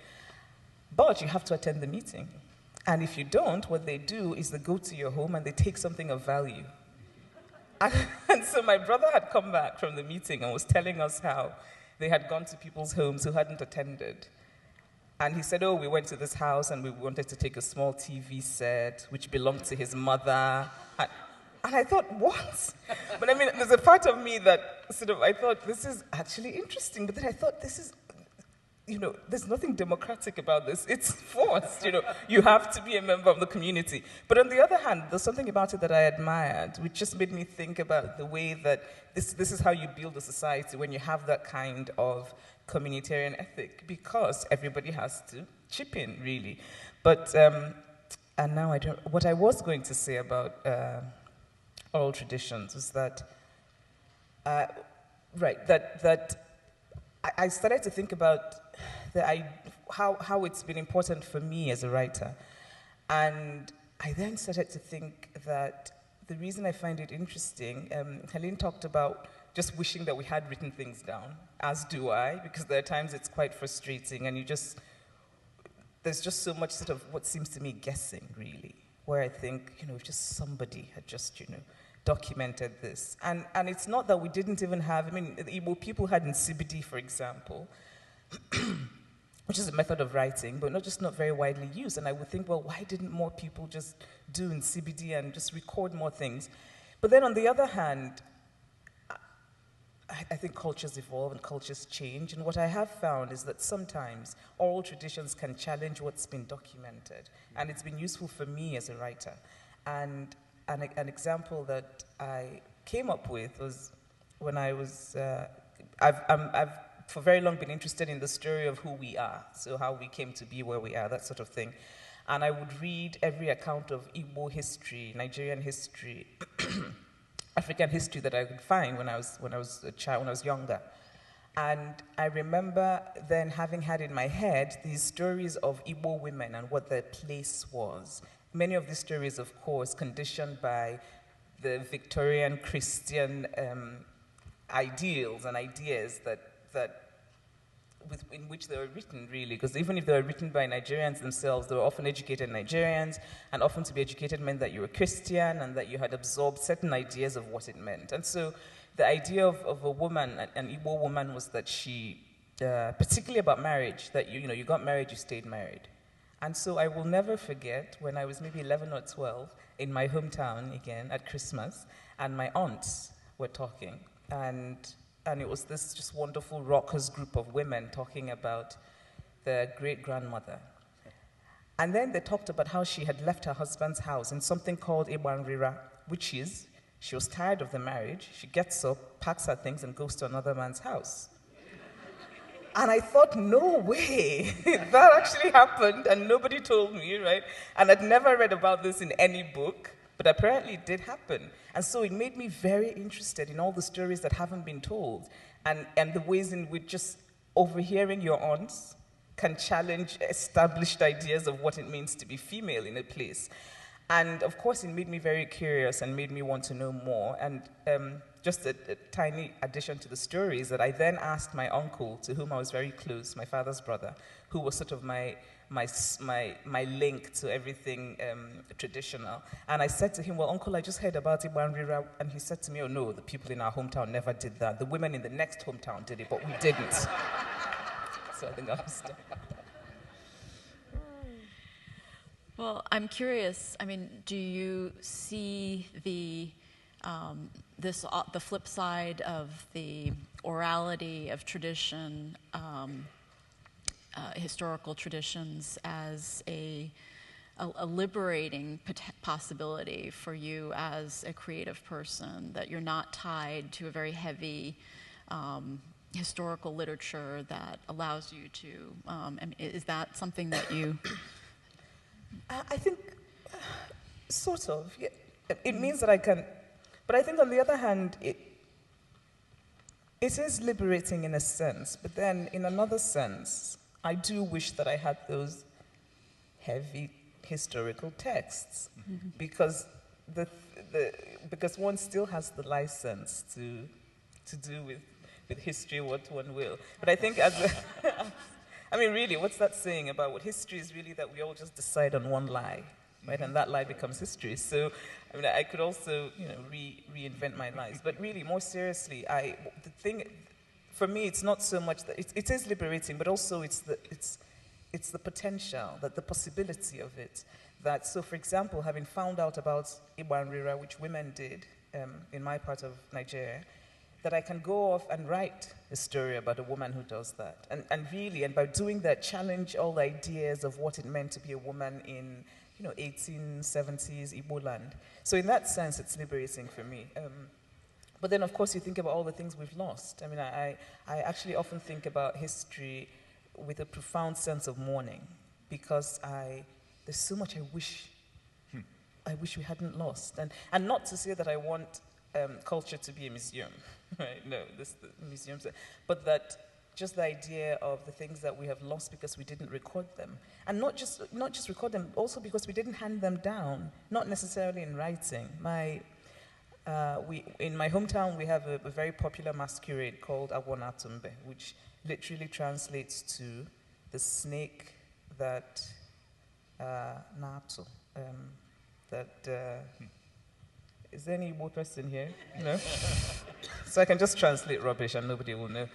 But you have to attend the meeting. And if you don't, what they do is they go to your home and they take something of value. And so my brother had come back from the meeting and was telling us how they had gone to people's homes who hadn't attended. And he said, we went to this house and we wanted to take a small TV set, which belonged to his mother. And I thought, what? But I mean, there's a part of me that I thought, this is actually interesting. But then I thought, this is, there's nothing democratic about this. It's forced, You have to be a member of the community. But on the other hand, there's something about it that I admired, which just made me think about the way that this is how you build a society when you have that kind of communitarian ethic, because everybody has to chip in, really. But, and now what I was going to say about oral traditions was that, I started to think about how it's been important for me as a writer. And I then started to think that the reason I find it interesting, Helene talked about just wishing that we had written things down, as do I, because there are times it's quite frustrating and there's just so much sort of what seems to me guessing, really, where I think, if just somebody had just, documented this. And it's not that we didn't even have, the Igbo people had Nsibidi, for example, which is a method of writing, but not very widely used. And I would think, well, why didn't more people just do Nsibidi and just record more things? But then on the other hand, I think cultures evolve and cultures change. And what I have found is that sometimes oral traditions can challenge what's been documented. And it's been useful for me as a writer. And an example that I came up with was when I was, I've for very long been interested in the story of who we are, so how we came to be where we are, that sort of thing. And I would read every account of Igbo history, Nigerian history, African history that I could find when I was a child, when I was younger. And I remember then having had in my head these stories of Igbo women and what their place was. Many of these stories, of course, conditioned by the Victorian Christian ideals and ideas in which they were written, really, because even if they were written by Nigerians themselves, they were often educated Nigerians, and often to be educated meant that you were Christian and that you had absorbed certain ideas of what it meant. And so the idea of a woman, an Igbo woman, was that she, particularly about marriage, that you got married, you stayed married. And so I will never forget when I was maybe 11 or 12 in my hometown again at Christmas, and my aunts were talking, and it was this just wonderful rockers group of women talking about their great-grandmother. And then they talked about how she had left her husband's house in something called Ibanrira, which is, she was tired of the marriage, she gets up, packs her things, and goes to another man's house. And I thought, no way, that actually happened, and nobody told me, right? And I'd never read about this in any book, but apparently it did happen. And so it made me very interested in all the stories that haven't been told, and the ways in which just overhearing your aunts can challenge established ideas of what it means to be female in a place. And of course, it made me very curious and made me want to know more. And just a tiny addition to the story is that I then asked my uncle, to whom I was very close, my father's brother, who was sort of my link to everything traditional. And I said to him, well, uncle, I just heard about Ibanrira. And he said to me, oh no, the people in our hometown never did that. The women in the next hometown did it, but we didn't. So I think I'll stop. Well, I'm curious. I mean, do you see the the flip side of the orality of tradition, historical traditions, as a liberating possibility for you as a creative person, that you're not tied to a very heavy historical literature that allows you to? Is that something that you? I think, sort of. Yeah. It means that I can, but I think on the other hand, it is liberating in a sense, but then in another sense, I do wish that I had those heavy historical texts, because because one still has the license to do with history what one will. But I think I mean, really, what's that saying about what history is really? That we all just decide on one lie, right? And that lie becomes history. So, I mean, I could also, reinvent my lies. But really, more seriously, the thing, for me, it's not so much that it is liberating, but also it's the potential, that the possibility of it. That, so for example, having found out about Ibanrira, which women did in my part of Nigeria, that I can go off and write a story about a woman who does that. And really, and by doing that, challenge all the ideas of what it meant to be a woman in 1870s Igbo land. So in that sense, it's liberating for me. But then, of course, you think about all the things we've lost. I mean, I actually often think about history with a profound sense of mourning, because there's so much I wish we hadn't lost. And not to say that I want culture to be a museum, right? No, the museums, but that just the idea of the things that we have lost because we didn't record them, and not just record them, also because we didn't hand them down, not necessarily in writing. In my hometown, we have a very popular masquerade called Agwonatumbe, which literally translates to the snake that is there any Igbo person here? No? So I can just translate rubbish and nobody will know.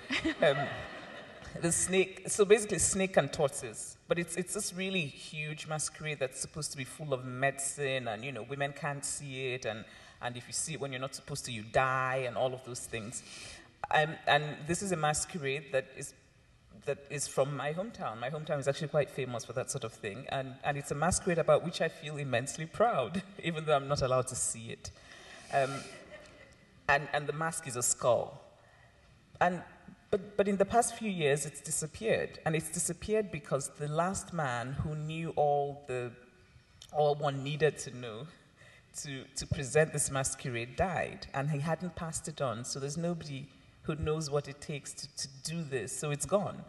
The snake, so basically snake and tortoise, but it's this really huge masquerade that's supposed to be full of medicine, and women can't see it, and if you see it when you're not supposed to, you die, and all of those things. And this is a masquerade that is from my hometown. My hometown is actually quite famous for that sort of thing, and it's a masquerade about which I feel immensely proud, even though I'm not allowed to see it. And the mask is a skull. But in the past few years, it's disappeared. And it's disappeared because the last man who knew all one needed to know to present this masquerade died. And he hadn't passed it on. So there's nobody who knows what it takes to do this. So it's gone.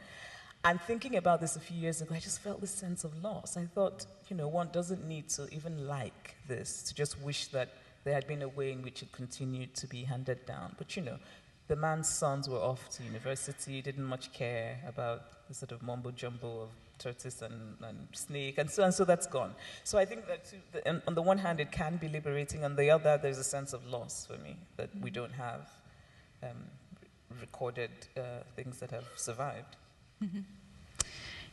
And thinking about this a few years ago, I just felt this sense of loss. I thought, one doesn't need to even like this, to just wish that there had been a way in which it continued to be handed down. But the man's sons were off to university, didn't much care about the sort of mumbo-jumbo of tortoise and snake, and so that's gone. So I think that on the one hand, it can be liberating. On the other, there's a sense of loss for me, that we don't have recorded things that have survived. Mm-hmm.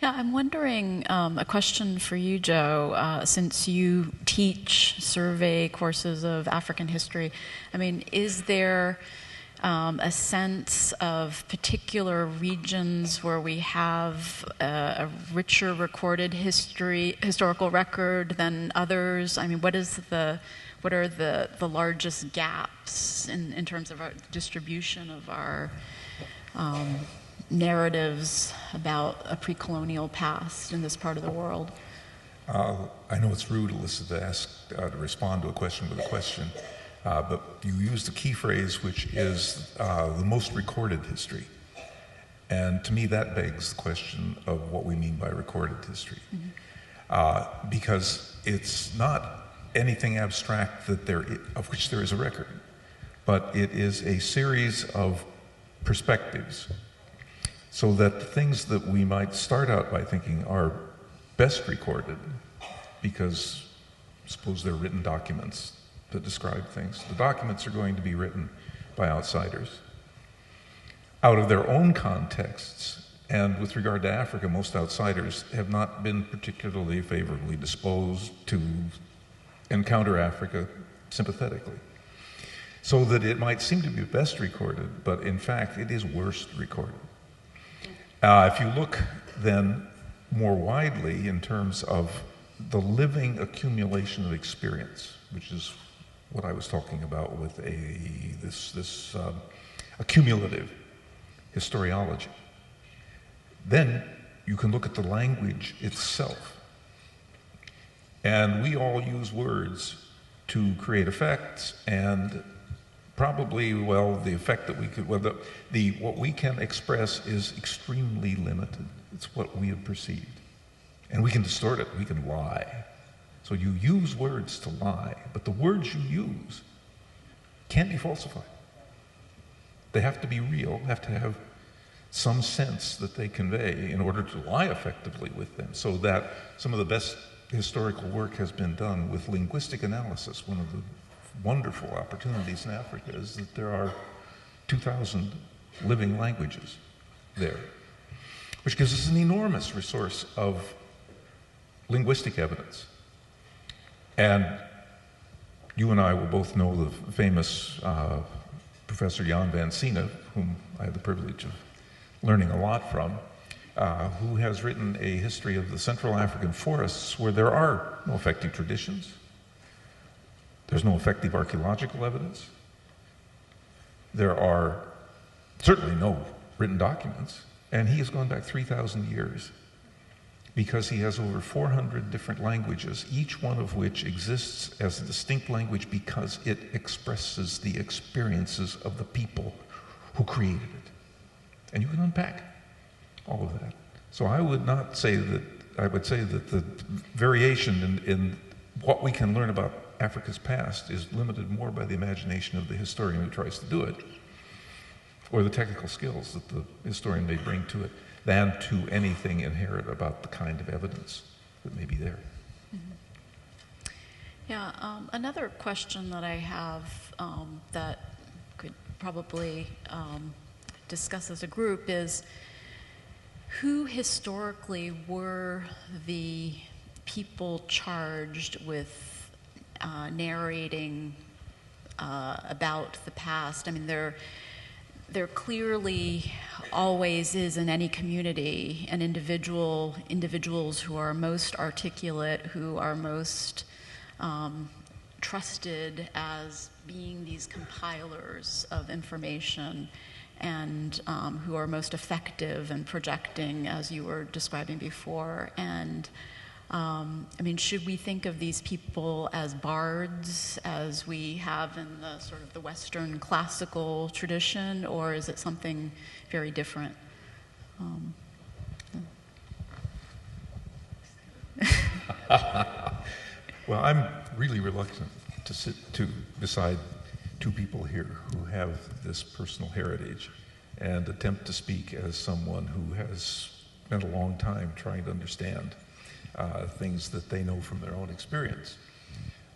Yeah, I'm wondering, a question for you, Joe, since you teach survey courses of African history, I mean, is there a sense of particular regions where we have a richer recorded historical record than others? I mean, what are the largest gaps in terms of our distribution of our narratives about a pre-colonial past in this part of the world? I know it's rude, Alyssa, to respond to a question with a question, but you used a key phrase, which is the most recorded history. And to me, that begs the question of what we mean by recorded history. Mm-hmm. Because it's not anything abstract of which there is a record, but it is a series of perspectives, so that the things that we might start out by thinking are best recorded, because suppose they're written documents that describe things. The documents are going to be written by outsiders out of their own contexts, and with regard to Africa, most outsiders have not been particularly favorably disposed to encounter Africa sympathetically. So that it might seem to be best recorded, but in fact it is worst recorded. If you look then more widely in terms of the living accumulation of experience, which is what I was talking about with this accumulative historiology, then you can look at the language itself. And we all use words to create effects, and probably, the effect that we could, what we can express is extremely limited. It's what we have perceived. And we can distort it, we can lie. So you use words to lie, but the words you use can't be falsified. They have to be real, have to have some sense that they convey in order to lie effectively with them, so that some of the best historical work has been done with linguistic analysis. One of the wonderful opportunities in Africa is that there are 2,000 living languages there, which gives us an enormous resource of linguistic evidence. And you and I will both know the famous Professor Jan van Sina, whom I had the privilege of learning a lot from, who has written a history of the Central African forests where there are no effective traditions, there's no effective archaeological evidence, there are certainly no written documents, and he has gone back 3,000 years because he has over 400 different languages, each one of which exists as a distinct language because it expresses the experiences of the people who created it. And you can unpack all of that. So I would not say that, I would say that the variation in what we can learn about Africa's past is limited more by the imagination of the historian who tries to do it, or the technical skills that the historian may bring to it, than to anything inherent about the kind of evidence that may be there. Mm-hmm. Yeah, another question that I have that could probably discuss as a group is, who historically were the people charged with narrating about the past? I mean, there clearly always is in any community an individuals who are most articulate, who are most trusted as being these compilers of information, and who are most effective in projecting, as you were describing before. And I mean, should we think of these people as bards, as we have in the sort of the Western classical tradition, or is it something very different? Well, I'm really reluctant to sit beside two people here who have this personal heritage and attempt to speak as someone who has spent a long time trying to understand things that they know from their own experience.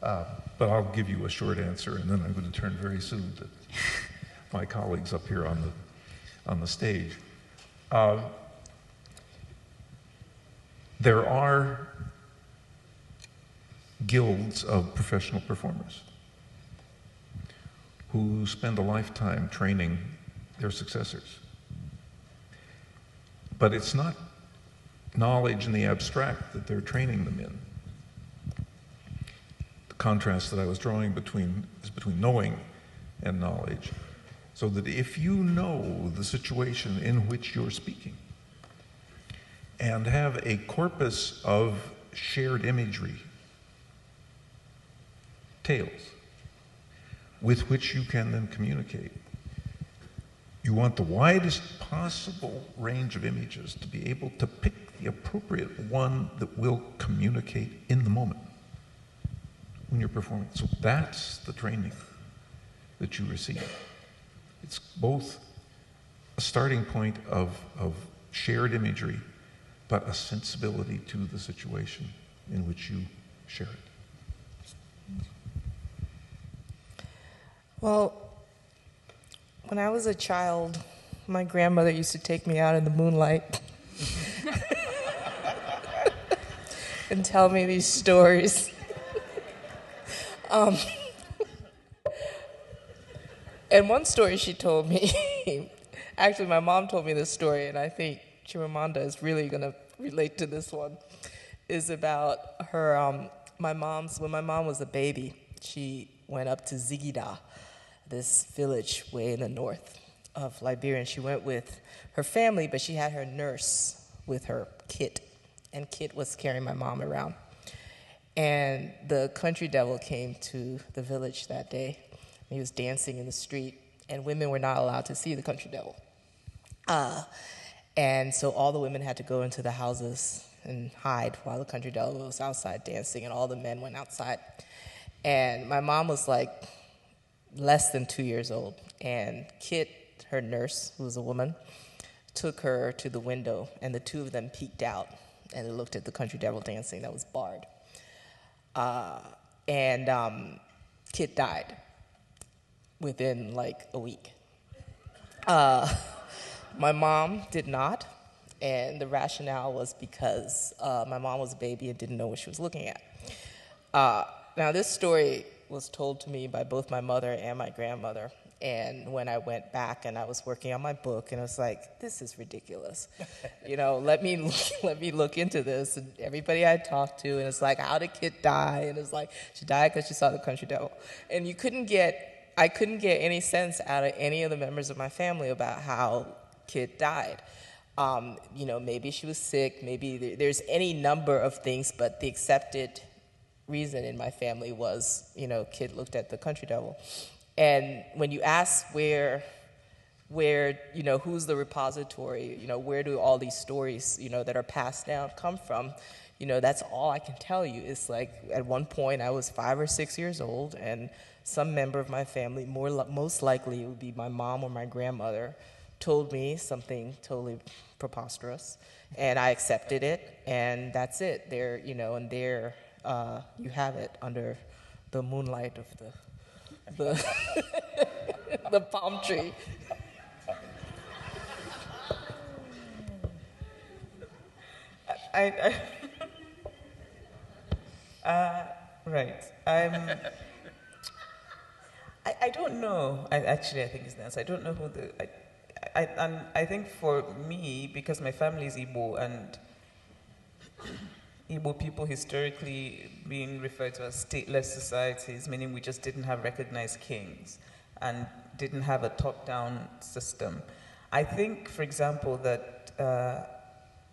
But I'll give you a short answer, and then I'm going to turn very soon to my colleagues up here on the stage. There are guilds of professional performers who spend a lifetime training their successors. But it's not knowledge in the abstract that they're training them in. The contrast that I was drawing is between knowing and knowledge. So that if you know the situation in which you're speaking and have a corpus of shared imagery, tales, with which you can then communicate, you want the widest possible range of images to be able to pick the appropriate one that will communicate in the moment when you're performing. So that's the training that you receive. It's both a starting point of shared imagery, but a sensibility to the situation in which you share it. Well, when I was a child, my grandmother used to take me out in the moonlight and tell me these stories. And one story she told me, actually my mom told me this story, and I think Chimamanda is really going to relate to this one, is about her, when my mom was a baby, she went up to Zigida, this village way in the north of Liberia, and she went with her family, but she had her nurse with her, Kit, and Kit was carrying my mom around. And the country devil came to the village that day. He was dancing in the street, and women were not allowed to see the country devil. And so all the women had to go into the houses and hide while the country devil was outside dancing, and all the men went outside. And my mom was like less than 2 years old, and Kit, her nurse, who was a woman, took her to the window, and the two of them peeked out, and they looked at the country devil dancing that was barred. And Kit died within like a week. My mom did not, and the rationale was because my mom was a baby and didn't know what she was looking at. Now, this story was told to me by both my mother and my grandmother, and when I went back and I was working on my book, and I was like, this is ridiculous. Let me look into this. And everybody I talked to, and it's like, how did Kit die? And it's like, she died because she saw the country devil. And I couldn't get any sense out of any of the members of my family about how Kit died. Maybe she was sick, maybe there's any number of things, but the accepted reason in my family was, Kit looked at the country devil. And when you ask where who's the repository, where do all these stories, that are passed down come from, that's all I can tell you. It's like at one point I was 5 or 6 years old, and some member of my family, most likely it would be my mom or my grandmother, told me something totally preposterous, and I accepted it, and that's it. There, and there you have it under the moonlight of the palm tree. Right. I don't know. I think it's the answer. I don't know who I think for me, because my family is Igbo, and Igbo people historically being referred to as stateless societies, meaning we just didn't have recognized kings and didn't have a top-down system. I think, for example, that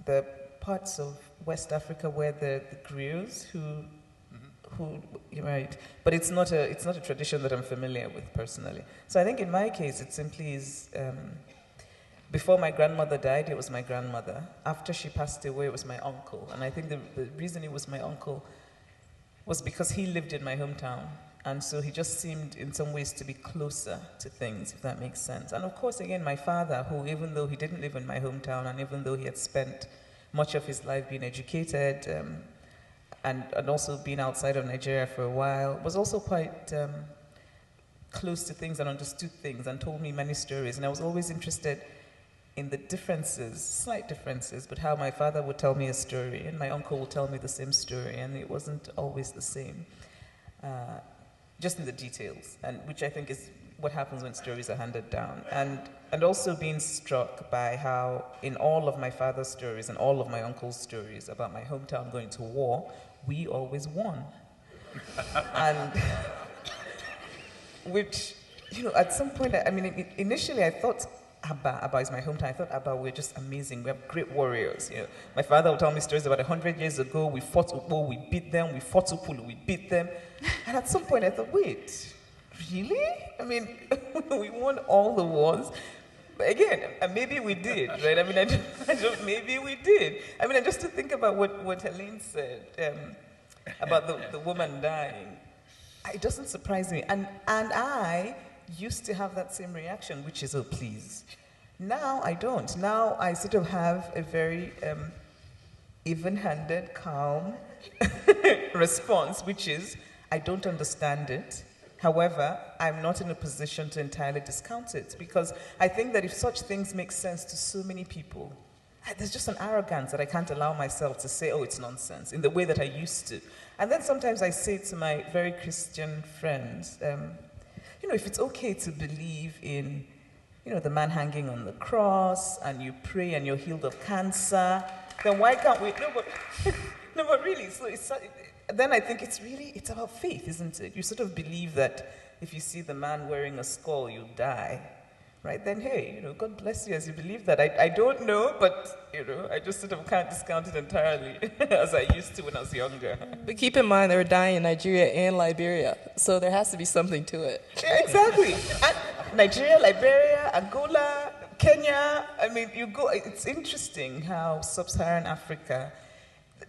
the parts of West Africa where the griots who right, but it's not a tradition that I'm familiar with personally. So I think in my case, it simply is. Before my grandmother died, it was my grandmother. After she passed away, it was my uncle. And I think the reason it was my uncle was because he lived in my hometown. And so he just seemed in some ways to be closer to things, if that makes sense. And of course, again, my father, who even though he didn't live in my hometown, and even though he had spent much of his life being educated, and also being outside of Nigeria for a while, was also quite close to things and understood things and told me many stories. And I was always interested in the differences, slight differences, but how my father would tell me a story and my uncle would tell me the same story, and it wasn't always the same, just in the details, and which I think is what happens when stories are handed down. And also being struck by how in all of my father's stories and all of my uncle's stories about my hometown going to war, we always won. And which at some point, initially I thought Abba is my hometown. I thought Abba were just amazing. We have great warriors. My father would tell me stories about 100 years ago. We fought Ukpo, we beat them. We fought Upulu, we beat them. And at some point I thought, wait, really? We won all the wars. But again, maybe we did, right? Maybe we did. Just to think about what Helene said about the woman dying, it doesn't surprise me. And I used to have that same reaction, which is, oh, please. Now I don't. Now I sort of have a very even-handed, calm response, which is, I don't understand it. However, I'm not in a position to entirely discount it, because I think that if such things make sense to so many people, there's just an arrogance that I can't allow myself to say, oh, it's nonsense, in the way that I used to. And then sometimes I say to my very Christian friends, if it's okay to believe in, the man hanging on the cross, and you pray and you're healed of cancer, then why can't we? No, but really, then I think it's about faith, isn't it? You sort of believe that if you see the man wearing a skull, you'll die, right? Then, hey, God bless you as you believe that. I don't know, but, I just sort of can't discount it entirely as I used to when I was younger. But keep in mind, they were dying in Nigeria and Liberia, so there has to be something to it. Yeah, exactly. And Nigeria, Liberia, Angola, Kenya, it's interesting how sub-Saharan Africa,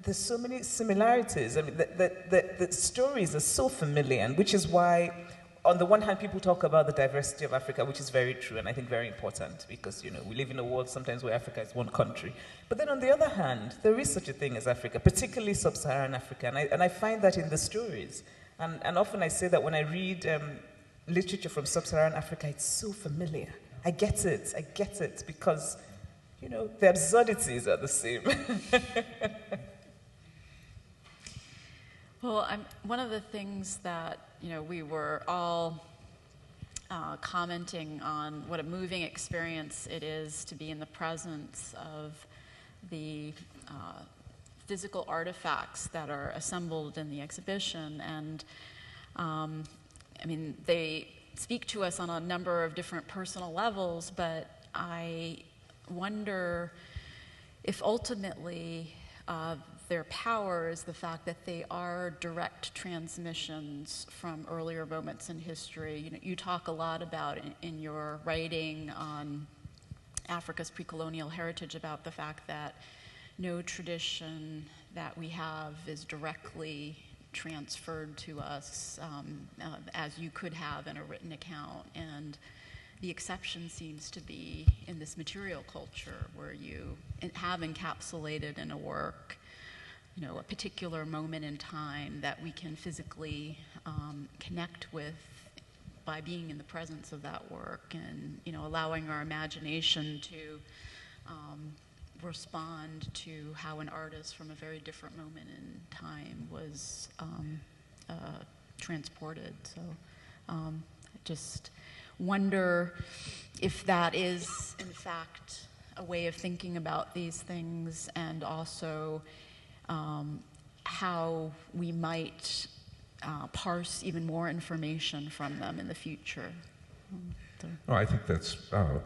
there's so many similarities. The stories are so familiar, and which is why, on the one hand, people talk about the diversity of Africa, which is very true, and I think very important, because, we live in a world sometimes where Africa is one country. But then on the other hand, there is such a thing as Africa, particularly sub-Saharan Africa, and I find that in the stories. And often I say that when I read literature from sub-Saharan Africa, it's so familiar. I get it, because, the absurdities are the same. Well, one of the things that, we were all commenting on, what a moving experience it is to be in the presence of the physical artifacts that are assembled in the exhibition. And, they speak to us on a number of different personal levels, but I wonder if ultimately their power is the fact that they are direct transmissions from earlier moments in history. You talk a lot about in your writing on Africa's pre-colonial heritage about the fact that no tradition that we have is directly transferred to us as you could have in a written account. And the exception seems to be in this material culture where you have encapsulated in a work a particular moment in time that we can physically connect with by being in the presence of that work, and allowing our imagination to respond to how an artist from a very different moment in time was transported. So I just wonder if that is in fact a way of thinking about these things, and also how we might parse even more information from them in the future. Oh, I think that's a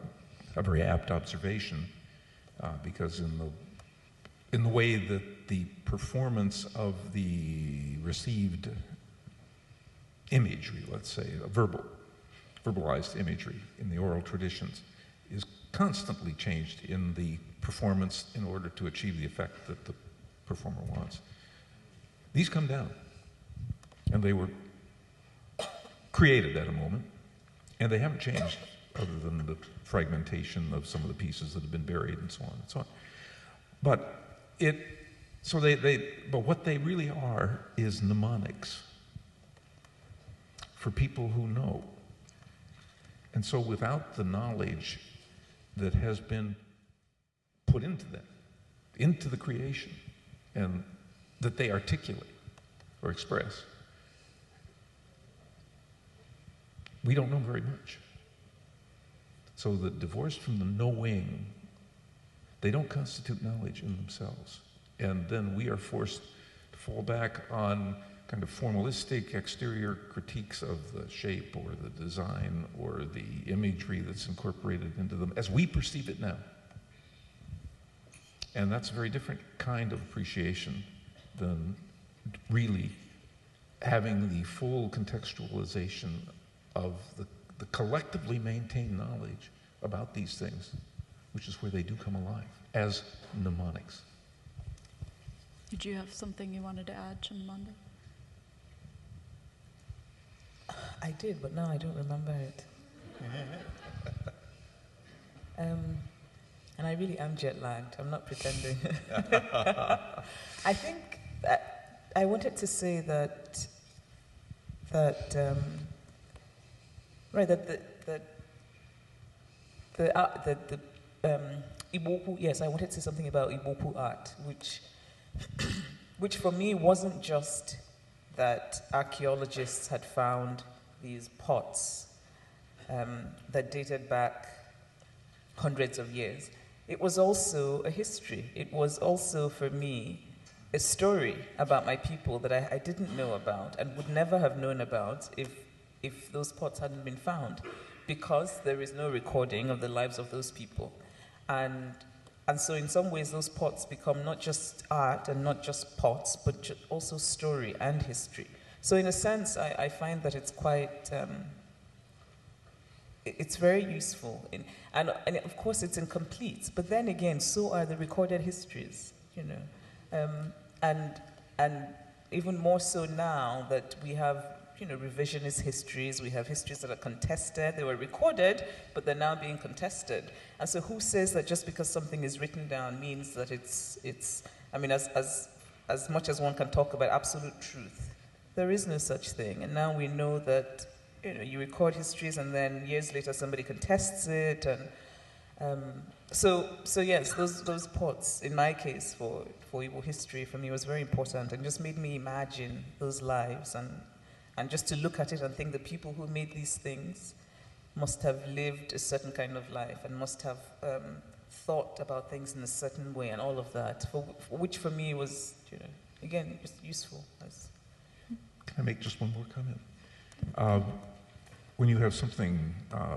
very apt observation, because in the way that the performance of the received imagery, let's say, verbalized imagery in the oral traditions, is constantly changed in the performance in order to achieve the effect that the performer wants. These come down, and they were created at a moment, and they haven't changed other than the fragmentation of some of the pieces that have been buried and so on and so on. But but what they really are is mnemonics for people who know. And so without the knowledge that has been put into them, into the creation, and that they articulate or express, we don't know very much. So that divorced from the knowing, they don't constitute knowledge in themselves. And then we are forced to fall back on kind of formalistic exterior critiques of the shape or the design or the imagery that's incorporated into them as we perceive it now. And that's a very different kind of appreciation than really having the full contextualization of the collectively maintained knowledge about these things, which is where they do come alive, as mnemonics. Did you have something you wanted to add, Chimamanda? I did, but now I don't remember it. And I really am jet lagged. I'm not pretending. I think that I wanted to say that Ibopu, yes, I wanted to say something about Ibopu art, which for me wasn't just that archaeologists had found these pots that dated back hundreds of years. It was also a history. It was also, for me, a story about my people that I didn't know about and would never have known about if those pots hadn't been found, because there is no recording of the lives of those people. And so in some ways, those pots become not just art and not just pots, but also story and history. So in a sense, I find that it's quite, it's very useful. And of course, it's incomplete. But then again, so are the recorded histories, you know. And even more so now that we have, you know, revisionist histories, we have histories that are contested. They were recorded, but they're now being contested. And so who says that just because something is written down means that it's I mean, as much as one can talk about absolute truth, there is no such thing. And now we know that, you know, you record histories and then years later somebody contests it. And so yes, those pots, in my case, for Igbo history, for me was very important and just made me imagine those lives and just to look at it and think the people who made these things must have lived a certain kind of life and must have thought about things in a certain way and all of that, which for me was, you know, again, just useful. Can I make just one more comment? When you have something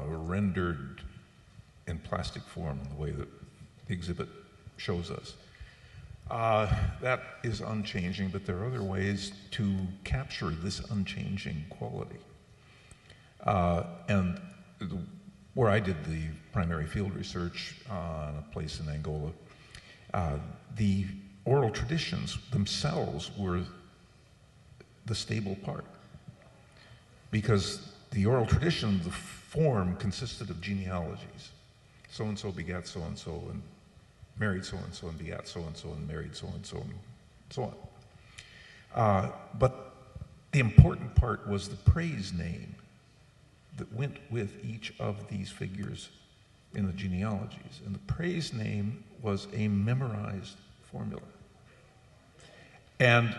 rendered in plastic form, the way that the exhibit shows us, that is unchanging, but there are other ways to capture this unchanging quality. Where I did the primary field research on a place in Angola, the oral traditions themselves were the stable part, because the oral tradition, the form, consisted of genealogies. So-and-so begat so-and-so, and married so-and-so, and begat so-and-so, and married so-and-so, and so on. But the important part was the praise name that went with each of these figures in the genealogies. And the praise name was a memorized formula. And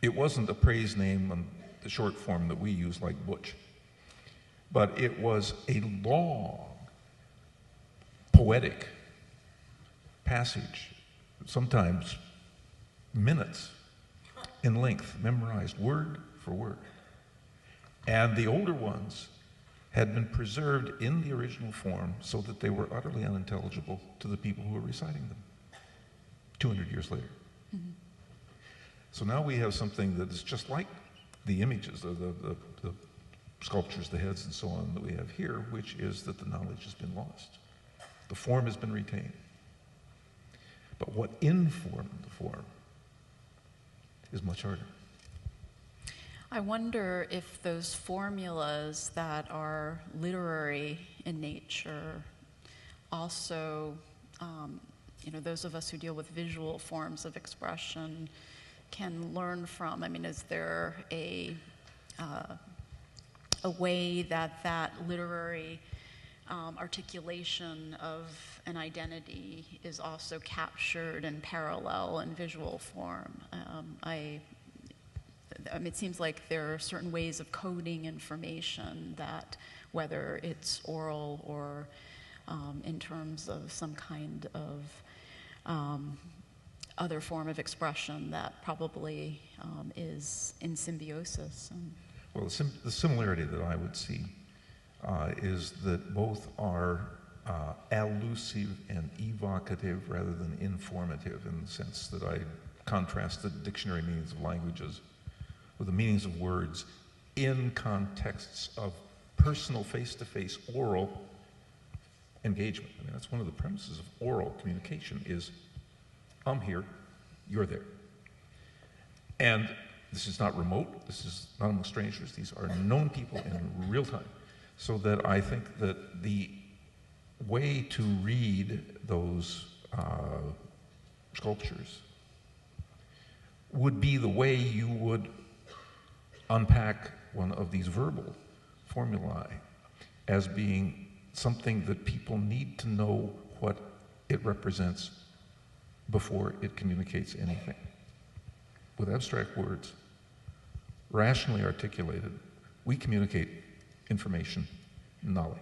it wasn't a praise name on the short form that we use, like Butch, but it was a long, poetic passage, sometimes minutes in length, memorized word for word. And the older ones had been preserved in the original form so that they were utterly unintelligible to the people who were reciting them 200 years later. Mm-hmm. So now we have something that is just like the images, the sculptures, the heads, and so on that we have here, which is that the knowledge has been lost. The form has been retained. But what informed the form is much harder. I wonder if those formulas that are literary in nature also, you know, those of us who deal with visual forms of expression can learn from. I mean, is there a way that literary articulation of an identity is also captured in parallel in visual form? I mean, it seems like there are certain ways of coding information that, whether it's oral or in terms of some kind of other form of expression that probably is in symbiosis. Well, the similarity that I would see is that both are allusive and evocative rather than informative, in the sense that I contrast the dictionary meanings of languages with the meanings of words in contexts of personal, face-to-face, oral engagement. I mean, that's one of the premises of oral communication is, I'm here, you're there. And this is not remote, this is not among strangers, these are known people in real time. So that I think that the way to read those sculptures would be the way you would unpack one of these verbal formulae as being something that people need to know what it represents before it communicates anything. With abstract words, rationally articulated, we communicate information, knowledge.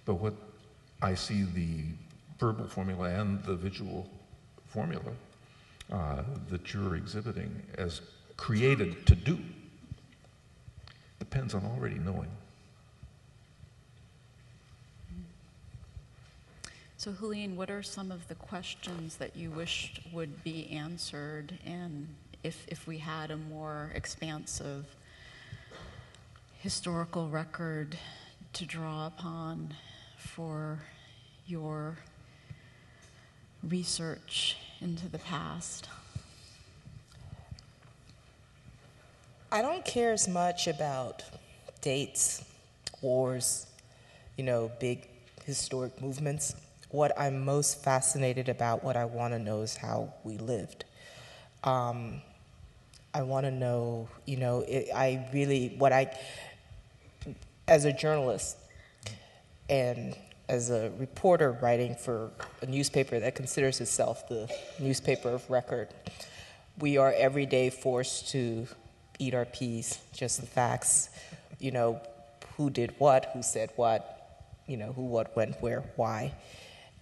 But what I see the verbal formula and the visual formula that you're exhibiting as created to do depends on already knowing. So Helene, what are some of the questions that you wished would be answered, and if we had a more expansive historical record to draw upon for your research into the past? I don't care as much about dates, wars, big historic movements. What I'm most fascinated about, what I want to know is how we lived. I want to know, as a journalist and as a reporter writing for a newspaper that considers itself the newspaper of record, we are every day forced to eat our peas, just the facts, who did what, who said what, who, what, when, where, why.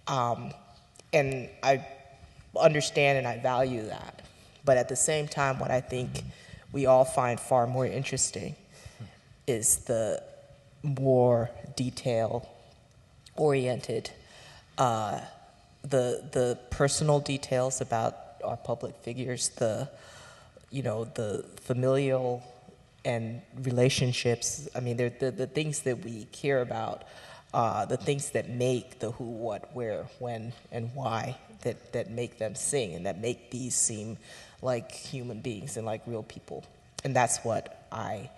And I understand and I value that. But at the same time, what I think we all find far more interesting is the more detail-oriented, the personal details about our public figures, the familial and relationships. I mean, they're the things that we care about, the things that make the who, what, where, when, and why, that make them sing and that make these seem like human beings and like real people. And that's what I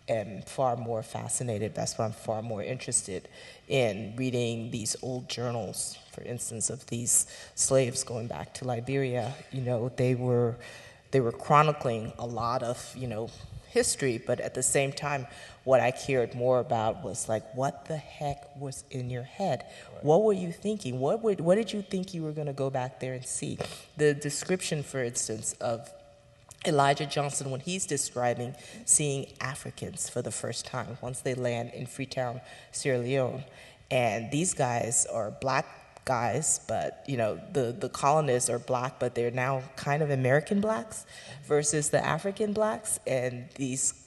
am far more fascinated, that's what I'm far more interested in reading these old journals, for instance, of these slaves going back to Liberia. They were chronicling a lot of, history, but at the same time, what I cared more about was like, what the heck was in your head? Right. What were you thinking? What did you think you were going to go back there and see? The description, for instance, of Elijah Johnson when he's describing seeing Africans for the first time once they land in Freetown, Sierra Leone. And these guys are black guys, but the colonists are black, but they're now kind of American blacks versus the African blacks. And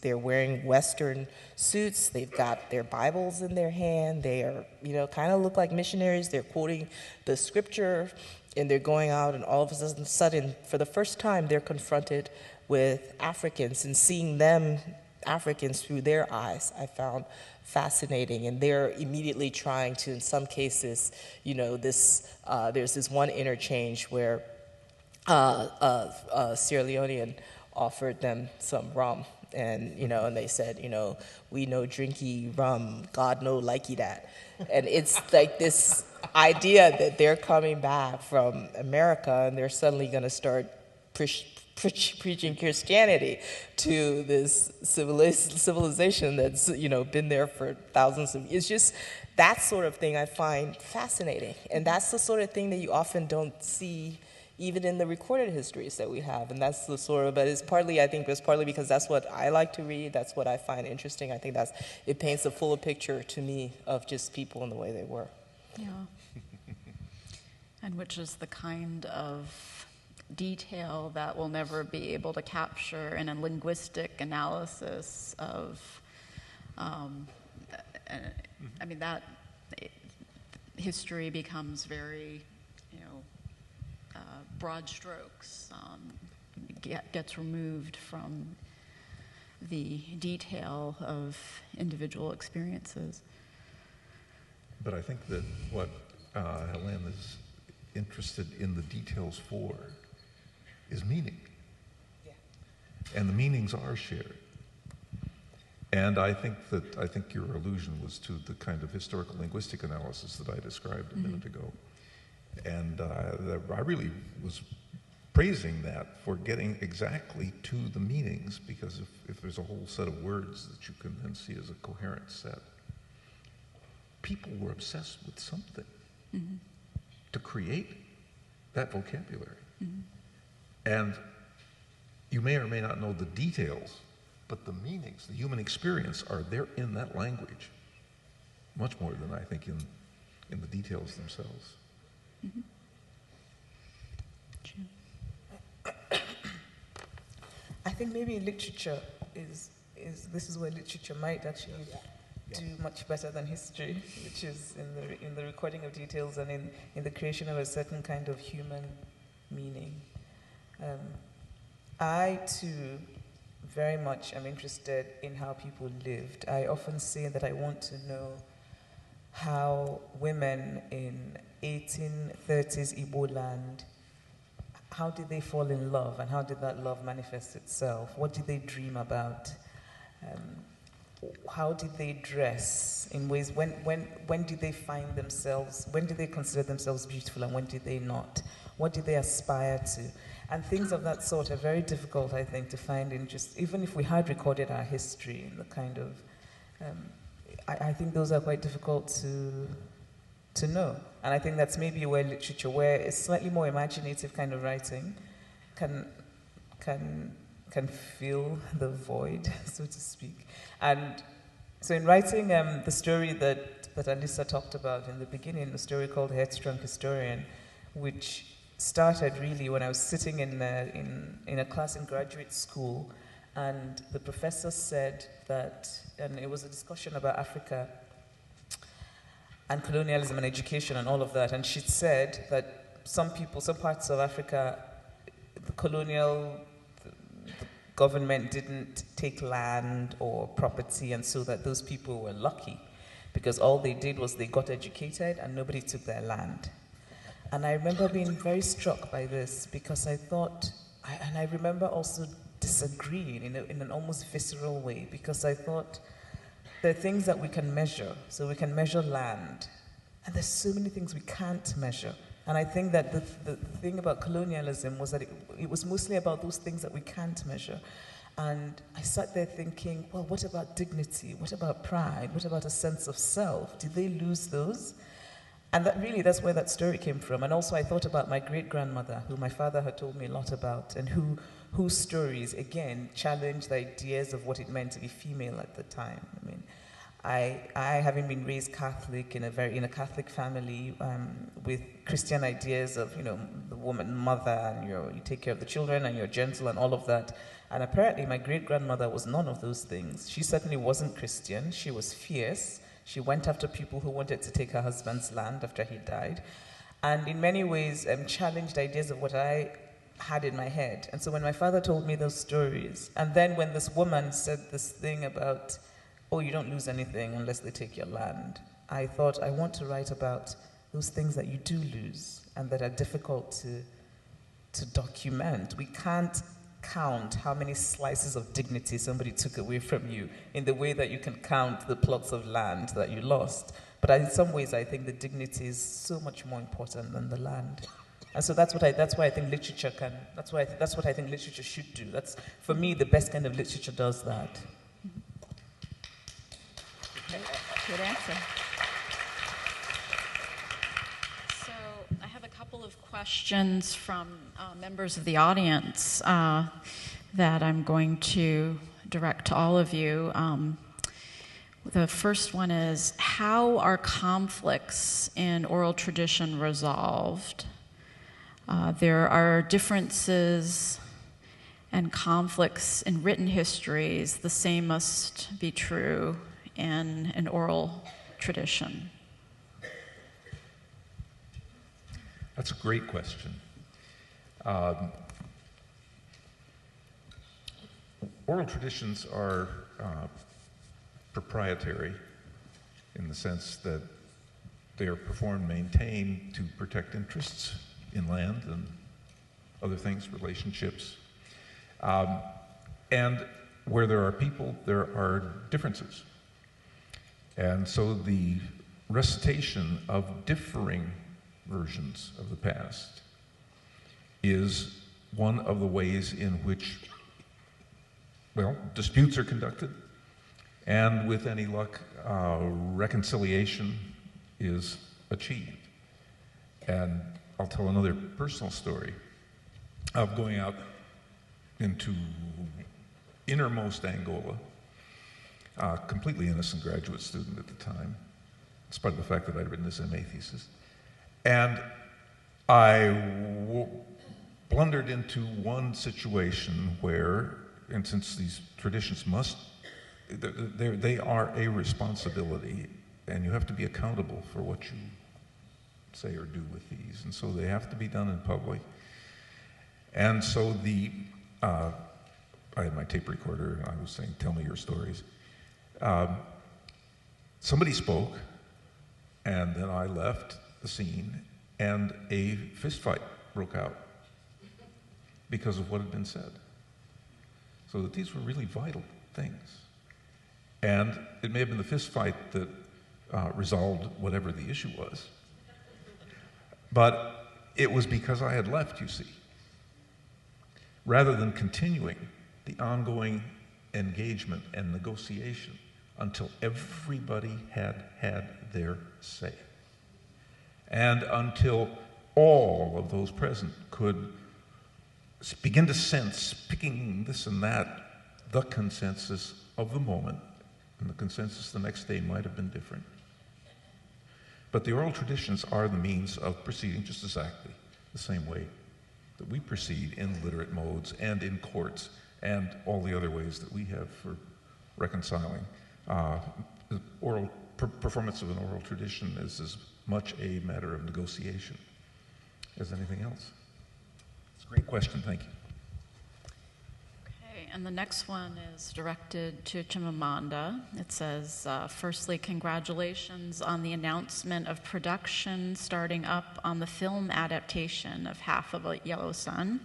they're wearing Western suits. They've got their Bibles in their hand. They are, kind of look like missionaries. They're quoting the scripture, and they're going out, and all of a sudden, for the first time, they're confronted with Africans, and seeing them, Africans, through their eyes, I found fascinating. And they're immediately trying to, in some cases, there's this one interchange where a Sierra Leonean offered them some rum, and and they said, we no drinky rum, God no likey that. And it's like this idea that they're coming back from America and they're suddenly going to start preaching Christianity to this civilization that's been there for thousands of years. It's just that sort of thing I find fascinating, and that's the sort of thing that you often don't see even in the recorded histories that we have. And that's the sort of, but it's partly because that's what I like to read, that's what I find interesting. I think it paints a fuller picture to me of just people and the way they were. Yeah. And which is the kind of detail that we'll never be able to capture in a linguistic analysis of, I mean, that history becomes very, broad strokes, gets removed from the detail of individual experiences. But I think that what Helene is interested in the details for is meaning. Yeah. And the meanings are shared. And I think your allusion was to the kind of historical linguistic analysis that I described a minute ago. And I really was praising that for getting exactly to the meanings, because if there's a whole set of words that you can then see as a coherent set, people were obsessed with something to create that vocabulary. And you may or may not know the details, but the meanings, the human experience, are there in that language, much more than I think in the details themselves. I think maybe literature this is where literature might actually do much better than history, which is in the recording of details and in the creation of a certain kind of human meaning. I too very much am interested in how people lived. I often say that I want to know how women in 1830s Igbo land, how did they fall in love, and how did that love manifest itself? What did they dream about? How did they dress in ways, when did they find themselves, when did they consider themselves beautiful and when did they not? What did they aspire to? And things of that sort are very difficult, I think, to find in just, even if we had recorded our history in the kind of, I think those are quite difficult to know. And I think that's maybe where literature, where it's slightly more imaginative kind of writing, can fill the void, so to speak. And so in writing the story that Alisa talked about in the beginning, the story called Headstrong Historian, which started really when I was sitting in a class in graduate school, and the professor said that, and it was a discussion about Africa and colonialism and education and all of that, and she said that some parts of Africa, the colonial government didn't take land or property, and so that those people were lucky because all they did was they got educated and nobody took their land. And I remember being very struck by this because I thought, and I remember also disagreeing in an almost visceral way, because I thought there are things that we can measure. So we can measure land, and there's so many things we can't measure. And I think that the thing about colonialism was that it was mostly about those things that we can't measure. And I sat there thinking, well, what about dignity? What about pride? What about a sense of self? Did they lose those? And that's where that story came from. And also I thought about my great-grandmother, who my father had told me a lot about, and whose stories, again, challenged the ideas of what it meant to be female at the time. I mean, I having been raised Catholic in a Catholic family with Christian ideas of, the woman, mother, and you take care of the children, and you're gentle, and all of that. And apparently my great-grandmother was none of those things. She certainly wasn't Christian. She was fierce. She went after people who wanted to take her husband's land after he died, and in many ways challenged ideas of what I had in my head. And so when my father told me those stories, and then when this woman said this thing about, oh, you don't lose anything unless they take your land, I thought, I want to write about those things that you do lose and that are difficult to document. We can't count how many slices of dignity somebody took away from you in the way that you can count the plots of land that you lost. But in some ways, I think the dignity is so much more important than the land. And so that's what I think literature can. That's what I think literature should do. That's, for me, the best kind of literature does that. Good answer. So I have a couple of questions from members of the audience that I'm going to direct to all of you. The first one is, how are conflicts in oral tradition resolved? There are differences and conflicts in written histories. The same must be true in an oral tradition. That's a great question. Oral traditions are proprietary in the sense that they are performed, maintained to protect interests in land and other things, relationships. And where there are people, there are differences. And so the recitation of differing versions of the past is one of the ways in which, well, disputes are conducted, and with any luck, reconciliation is achieved. And I'll tell another personal story of going out into innermost Angola, completely innocent graduate student at the time, despite the fact that I'd written this MA thesis. And I blundered into one situation where, and since these traditions they are a responsibility, and you have to be accountable for what you say or do with these, and so they have to be done in public. And so I had my tape recorder, and I was saying, tell me your stories. Somebody spoke, and then I left the scene, and a fist fight broke out because of what had been said. So that these were really vital things. And it may have been the fist fight that resolved whatever the issue was. But it was because I had left, you see. Rather than continuing the ongoing engagement and negotiation until everybody had had their say. And until all of those present could begin to sense, picking this and that, the consensus of the moment, and the consensus the next day might have been different. But the oral traditions are the means of proceeding just exactly the same way that we proceed in literate modes and in courts and all the other ways that we have for reconciling. The performance of an oral tradition is as much a matter of negotiation as anything else. It's a great question, thank you. Okay, and the next one is directed to Chimamanda. It says, firstly, congratulations on the announcement of production starting up on the film adaptation of Half of a Yellow Sun.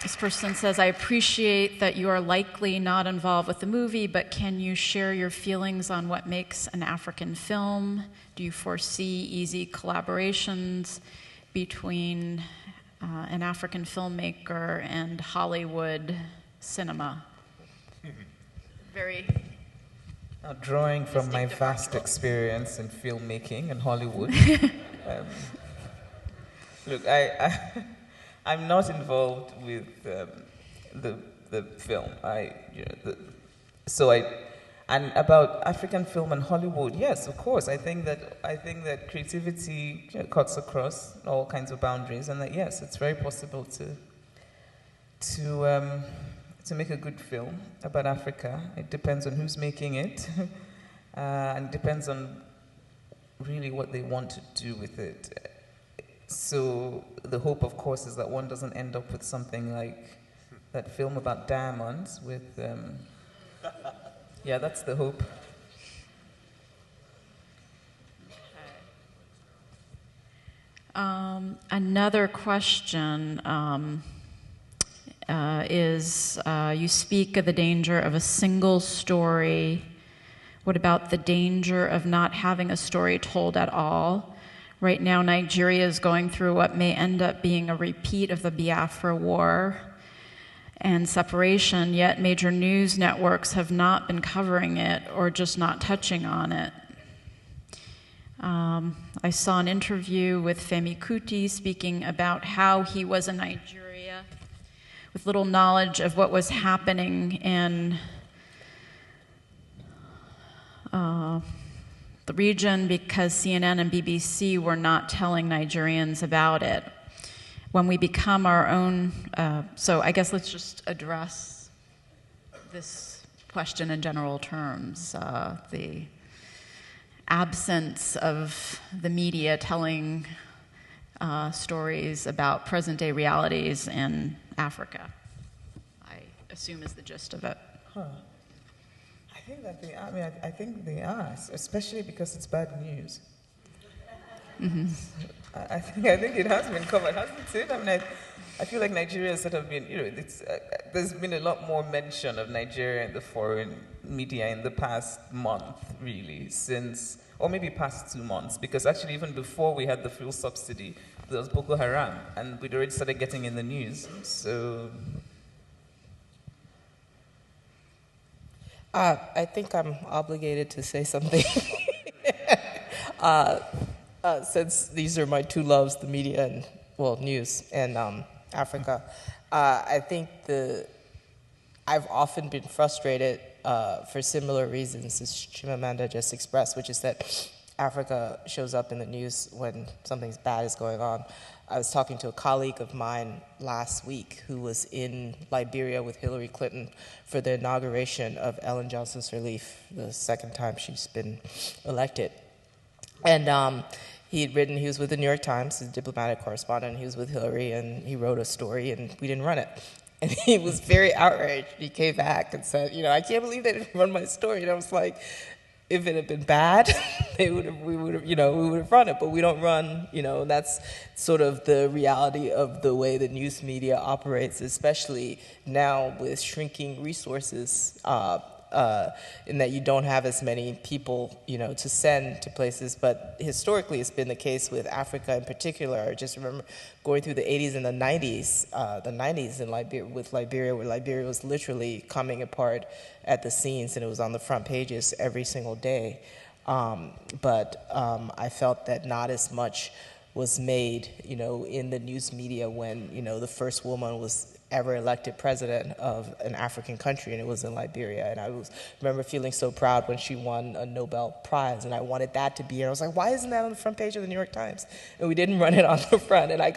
This person says, I appreciate that you are likely not involved with the movie, but can you share your feelings on what makes an African film? Do you foresee easy collaborations between an African filmmaker and Hollywood cinema? Very Now, drawing from my vast experience in filmmaking and Hollywood, look, I'm not involved with the film. And about African film and Hollywood, yes, of course. I think that creativity cuts across all kinds of boundaries, and that yes, it's very possible to make a good film about Africa. It depends on who's making it, and it depends on really what they want to do with it. So the hope, of course, is that one doesn't end up with something like that film about diamonds with, yeah, that's the hope. Another question is, you speak of the danger of a single story. What about the danger of not having a story told at all? Right now, Nigeria is going through what may end up being a repeat of the Biafra War and separation, yet major news networks have not been covering it or just not touching on it. I saw an interview with Femi Kuti speaking about how he was in Nigeria with little knowledge of what was happening in the region because CNN and BBC were not telling Nigerians about it. When we become our own, so I guess let's just address this question in general terms. The absence of the media telling stories about present-day realities in Africa, I assume is the gist of it. Huh. I think that they are. I mean, I think they are, especially because it's bad news. Mm-hmm. I think it has been covered, hasn't it? I mean, I feel like Nigeria has sort of been, there's been a lot more mention of Nigeria in the foreign media in the past month, really, or maybe past 2 months, because actually even before we had the fuel subsidy, there was Boko Haram, and we'd already started getting in the news, so... I think I'm obligated to say something. Since these are my two loves, the media and, news and Africa, I think I've often been frustrated for similar reasons as Chimamanda just expressed, which is that Africa shows up in the news when something bad is going on. I was talking to a colleague of mine last week who was in Liberia with Hillary Clinton for the inauguration of Ellen Johnson Sirleaf, the second time she's been elected. And he was with the New York Times, his diplomatic correspondent, he was with Hillary, and he wrote a story, and we didn't run it. And he was very outraged. He came back and said, I can't believe they didn't run my story. And I was like, if it had been bad, we would have run it, but we don't run, that's sort of the reality of the way the news media operates, especially now with shrinking resources, in that you don't have as many people, to send to places. But historically, it's been the case with Africa in particular. I just remember going through the 80s and the 90s in Liberia, where Liberia was literally coming apart at the seams, and it was on the front pages every single day. But I felt that not as much was made, in the news media when, the first woman was ever elected president of an African country, and it was in Liberia. And I remember feeling so proud when she won a Nobel Prize, and I wanted that to be here. I was like, why isn't that on the front page of the New York Times? And we didn't run it on the front. And I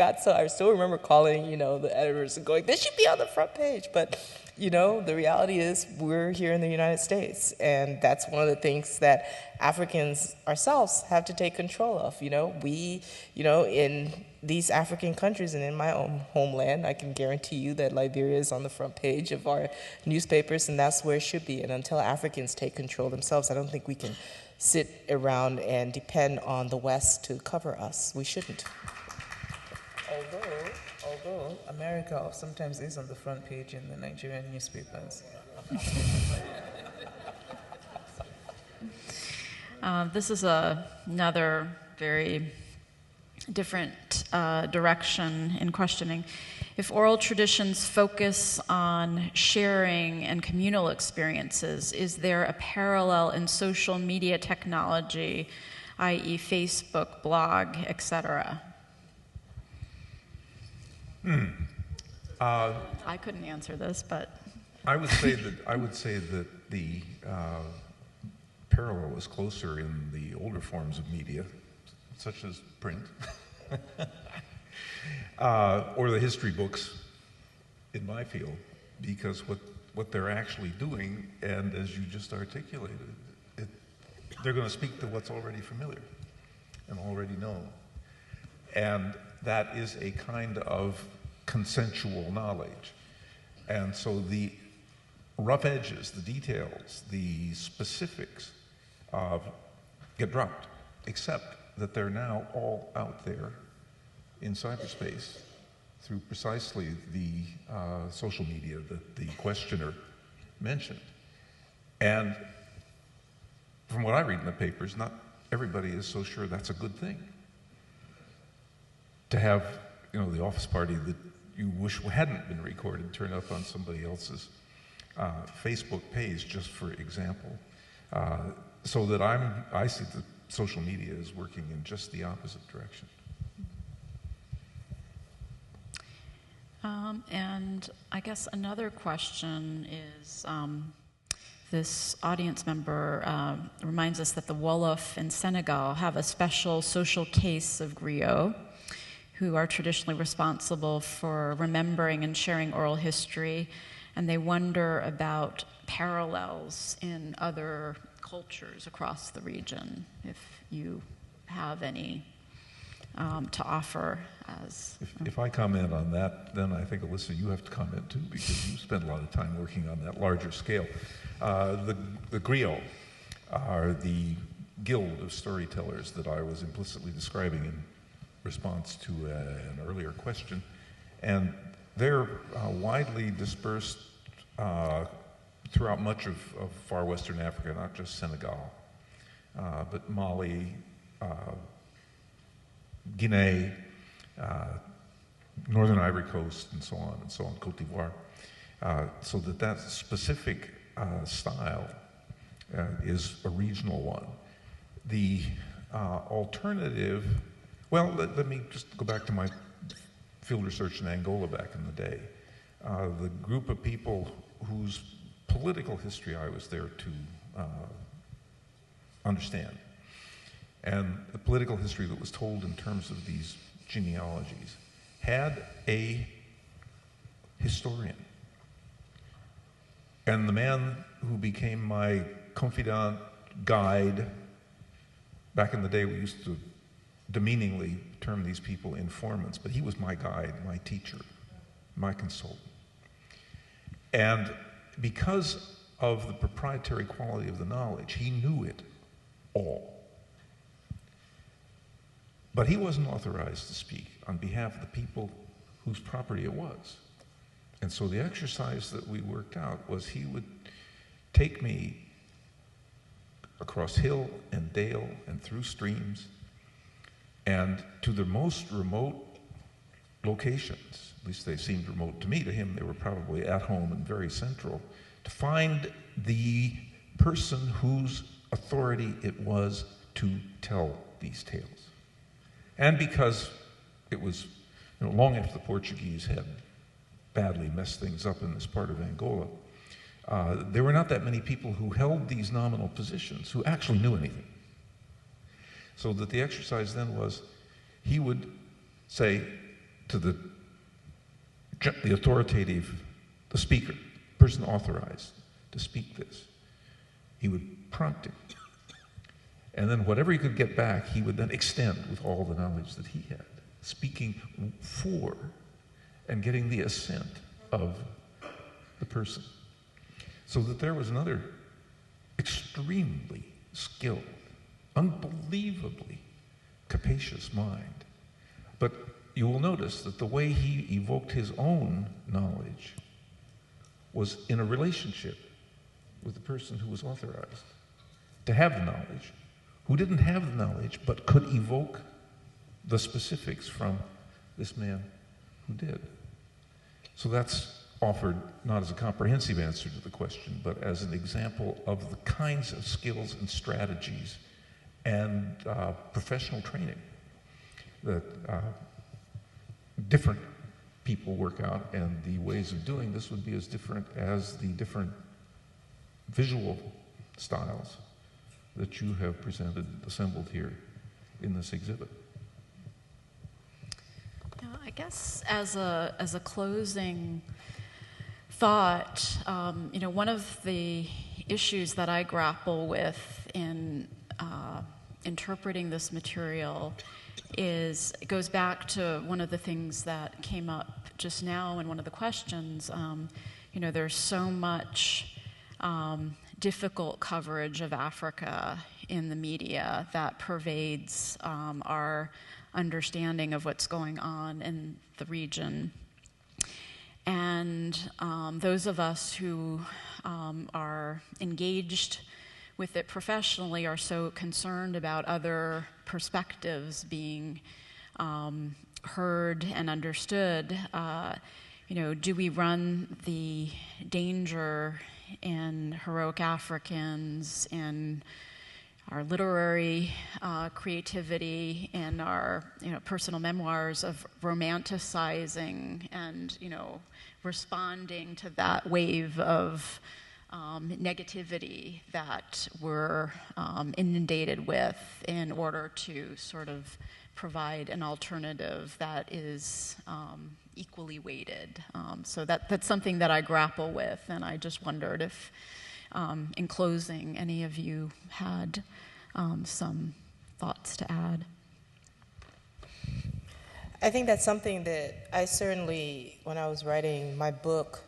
still remember calling, the editors and going, this should be on the front page. But, the reality is we're here in the United States, and that's one of the things that Africans ourselves have to take control of. We, in these African countries and in my own homeland, I can guarantee you that Liberia is on the front page of our newspapers, and that's where it should be. And until Africans take control themselves, I don't think we can sit around and depend on the West to cover us. We shouldn't. Although America sometimes is on the front page in the Nigerian newspapers. This is another very different direction in questioning. If oral traditions focus on sharing and communal experiences, is there a parallel in social media technology, i.e. Facebook, blog, etc.? I couldn't answer this, but I would say that the parallel is closer in the older forms of media, such as print, or the history books in my field, because what they're actually doing, and as you just articulated, they're going to speak to what's already familiar and already known. And that is a kind of consensual knowledge. And so the rough edges, the details, the specifics get dropped, except that they're now all out there in cyberspace through precisely the social media that the questioner mentioned. And from what I read in the papers, not everybody is so sure that's a good thing. To have, the office party that you wish hadn't been recorded turn up on somebody else's Facebook page, just for example. So that I see that social media is working in just the opposite direction. And I guess another question is, this audience member reminds us that the Wolof in Senegal have a special social case of griots, who are traditionally responsible for remembering and sharing oral history, and they wonder about parallels in other cultures across the region, if you have any to offer as... If I comment on that, then I think, Alyssa, you have to comment too, because you spend a lot of time working on that larger scale. The griots are the guild of storytellers that I was implicitly describing in response to an earlier question. And they're widely dispersed throughout much of far western Africa, not just Senegal, but Mali, Guinea, Northern Ivory Coast, and so on, Cote d'Ivoire. So that specific style is a regional one. The alternative, well, let me just go back to my field research in Angola back in the day. The group of people whose political history I was there to understand, and the political history that was told in terms of these genealogies, had a historian. And the man who became my confidant, guide, back in the day we used to demeaningly term these people informants, but he was my guide, my teacher, my consultant. And because of the proprietary quality of the knowledge, he knew it all. But he wasn't authorized to speak on behalf of the people whose property it was. And so the exercise that we worked out was he would take me across hill and dale and through streams and to the most remote locations, at least they seemed remote to me. To him, they were probably at home and very central, to find the person whose authority it was to tell these tales. And because it was long after the Portuguese had badly messed things up in this part of Angola, there were not that many people who held these nominal positions who actually knew anything. So that the exercise then was, he would say to the authoritative, the speaker, person authorized to speak this, he would prompt him. And then whatever he could get back, he would then extend with all the knowledge that he had, speaking for and getting the assent of the person. So that there was another extremely skilled, unbelievably capacious mind. But you will notice that the way he evoked his own knowledge was in a relationship with the person who was authorized to have the knowledge, who didn't have the knowledge but could evoke the specifics from this man who did. So that's offered not as a comprehensive answer to the question, but as an example of the kinds of skills and strategies and professional training that different people work out, and the ways of doing this would be as different as the different visual styles that you have presented, assembled here in this exhibit. Yeah, I guess as a closing thought, one of the issues that I grapple with in interpreting this material it goes back to one of the things that came up just now in one of the questions. There's so much difficult coverage of Africa in the media that pervades our understanding of what's going on in the region. And those of us who are engaged with it professionally are so concerned about other perspectives being heard and understood. Do we run the danger in heroic Africans, in our literary creativity, in our personal memoirs of romanticizing and responding to that wave of negativity that we're inundated with in order to sort of provide an alternative that is equally weighted. So that's something that I grapple with, and I just wondered if, in closing, any of you had some thoughts to add. I think that's something that I certainly, when I was writing my book,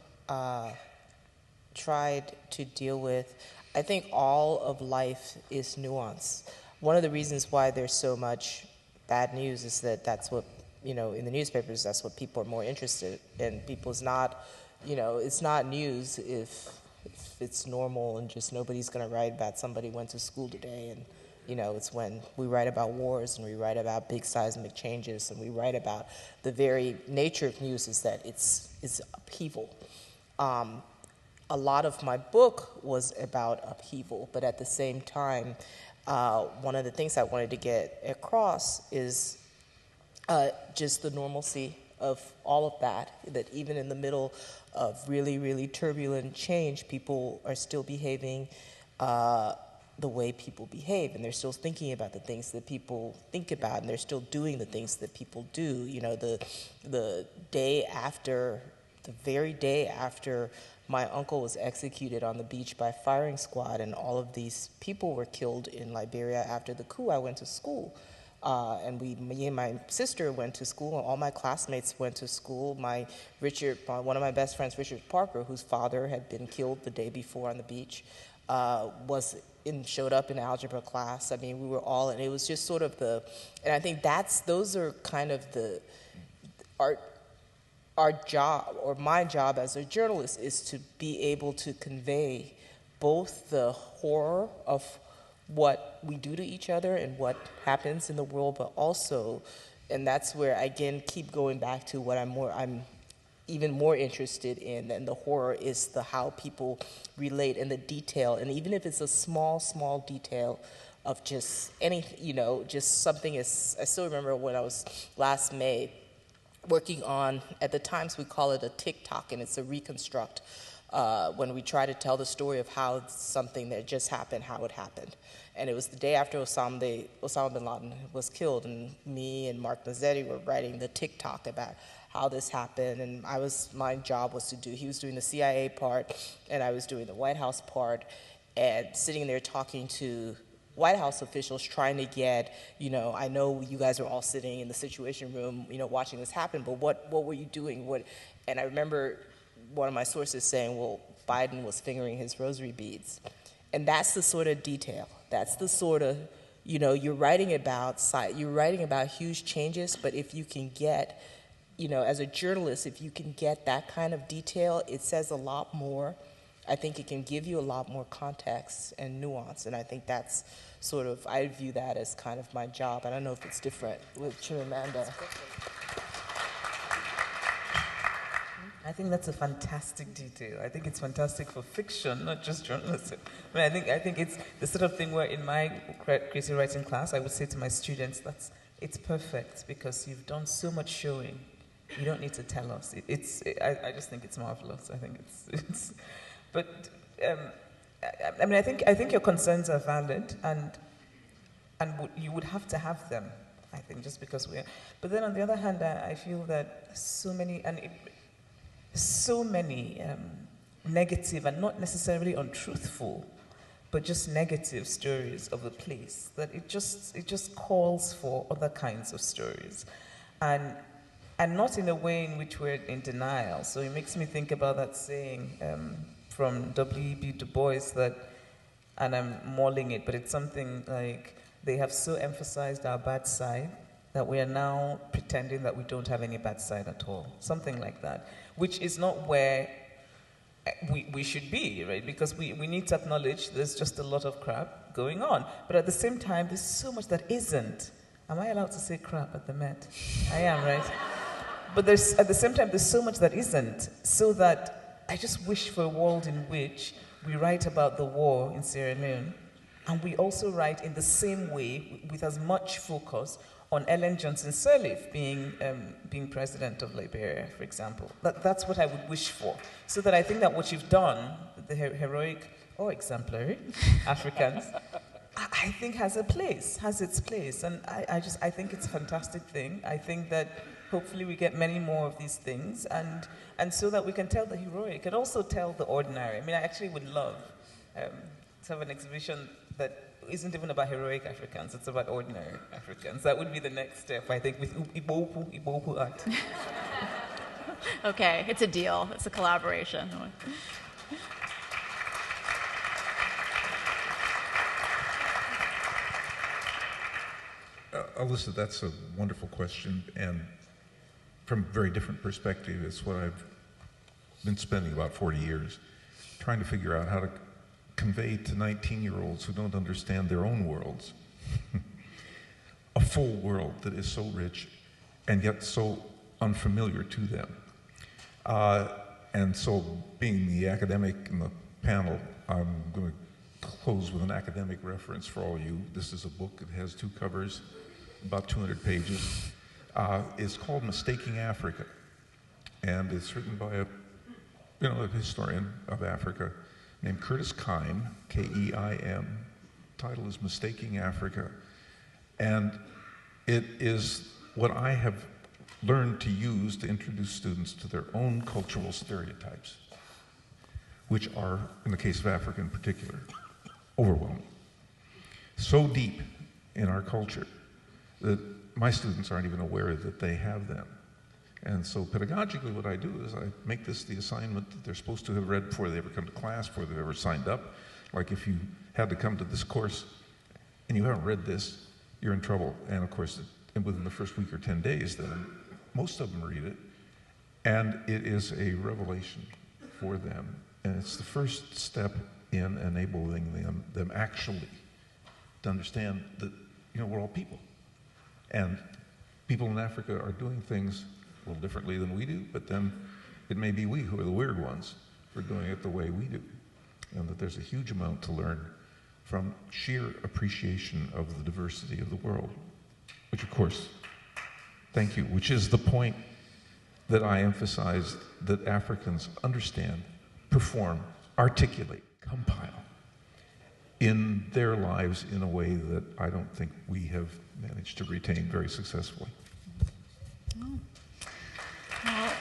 tried to deal with. I think all of life is nuance. One of the reasons why there's so much bad news is that that's what, in the newspapers, that's what people are more interested in. People's not, it's not news if it's normal and just nobody's going to write about somebody went to school today, and it's when we write about wars and we write about big seismic changes and we write about the very nature of news is that it's upheaval. A lot of my book was about upheaval, but at the same time, one of the things I wanted to get across is just the normalcy of all of that even in the middle of really, really turbulent change, people are still behaving the way people behave, and they're still thinking about the things that people think about, and they're still doing the things that people do. The very day after my uncle was executed on the beach by firing squad, and all of these people were killed in Liberia after the coup, I went to school. And me and my sister went to school, and all my classmates went to school. One of my best friends, Richard Parker, whose father had been killed the day before on the beach, showed up in algebra class. I mean, we were all, and it was just sort of and I think those are kind of our job, or my job as a journalist, is to be able to convey both the horror of what we do to each other and what happens in the world, but also, and that's where I again keep going back to what I'm even more interested in than the horror is how people relate and the detail, and even if it's a small detail of just anything, just something as, I still remember when I was last May working on, at the times we call it a TikTok, and it's a reconstruct, when we try to tell the story of how something that just happened, how it happened. And it was the day after Osama bin Laden was killed, and me and Mark Mazzetti were writing the TikTok about how this happened, and my job was he was doing the CIA part, and I was doing the White House part, and sitting there talking to White House officials trying to get, I know you guys are all sitting in the Situation Room, watching this happen, but what were you doing? And I remember one of my sources saying, well, Biden was fingering his rosary beads. And that's the sort of detail. That's the sort of, you're writing about huge changes, but if you can get, as a journalist, if you can get that kind of detail, it says a lot more. I think it can give you a lot more context and nuance, and I think that's I view that as kind of my job. I don't know if it's different with Chimamanda. I think that's a fantastic detail. I think it's fantastic for fiction, not just journalism. I think it's the sort of thing where in my creative writing class, I would say to my students, it's perfect because you've done so much showing. You don't need to tell us. I just think it's marvelous. I think it's but I think your concerns are valid, and you would have to have them. I think just because we are. But then on the other hand, I feel that so many negative and not necessarily untruthful, but just negative stories of the place, that it just calls for other kinds of stories, and not in a way in which we're in denial. So it makes me think about that saying from W.E.B. Du Bois and I'm mauling it, but it's something like, they have so emphasized our bad side that we are now pretending that we don't have any bad side at all. Something like that, which is not where we should be, right? Because we need to acknowledge there's just a lot of crap going on. But at the same time, there's so much that isn't. Am I allowed to say crap at the Met? I am, right? But at the same time, there's so much that isn't, so that I just wish for a world in which we write about the war in Sierra Leone, and we also write in the same way, with as much focus, on Ellen Johnson Sirleaf being president of Liberia, for example. That's what I would wish for. So that I think that what you've done, the heroic or exemplary Africans, I think has its place. And I think it's a fantastic thing. I think that hopefully we get many more of these things, and so that we can tell the heroic and also tell the ordinary. I mean, I actually would love to have an exhibition that isn't even about heroic Africans, it's about ordinary Africans. That would be the next step, I think, with Igbo art. Okay, it's a deal. It's a collaboration. Alisa, that's a wonderful question, and from a very different perspective. It's what I've been spending about 40 years trying to figure out how to convey to 19-year-olds who don't understand their own worlds a full world that is so rich and yet so unfamiliar to them. And so, being the academic in the panel, I'm going to close with an academic reference for all you. This is a book that has 2 covers, about 200 pages. It's called Mistaking Africa, and it's written by a historian of Africa named Curtis Keim, K-E-I-M. Title is Mistaking Africa, and it is what I have learned to use to introduce students to their own cultural stereotypes, which are, in the case of Africa in particular, overwhelming. So deep in our culture that my students aren't even aware that they have them. And so pedagogically what I do is I make this the assignment that they're supposed to have read before they ever come to class, before they've ever signed up. Like if you had to come to this course and you haven't read this, you're in trouble. And of course, within the first week or 10 days, then most of them read it. And it is a revelation for them. And it's the first step in enabling them actually to understand that, we're all people. And people in Africa are doing things a little differently than we do, but then it may be we who are the weird ones for doing it the way we do. And that there's a huge amount to learn from sheer appreciation of the diversity of the world, which of course, thank you, which is the point that I emphasized that Africans understand, perform, articulate, compile in their lives in a way that I don't think we have managed to retain very successfully. Oh. Well,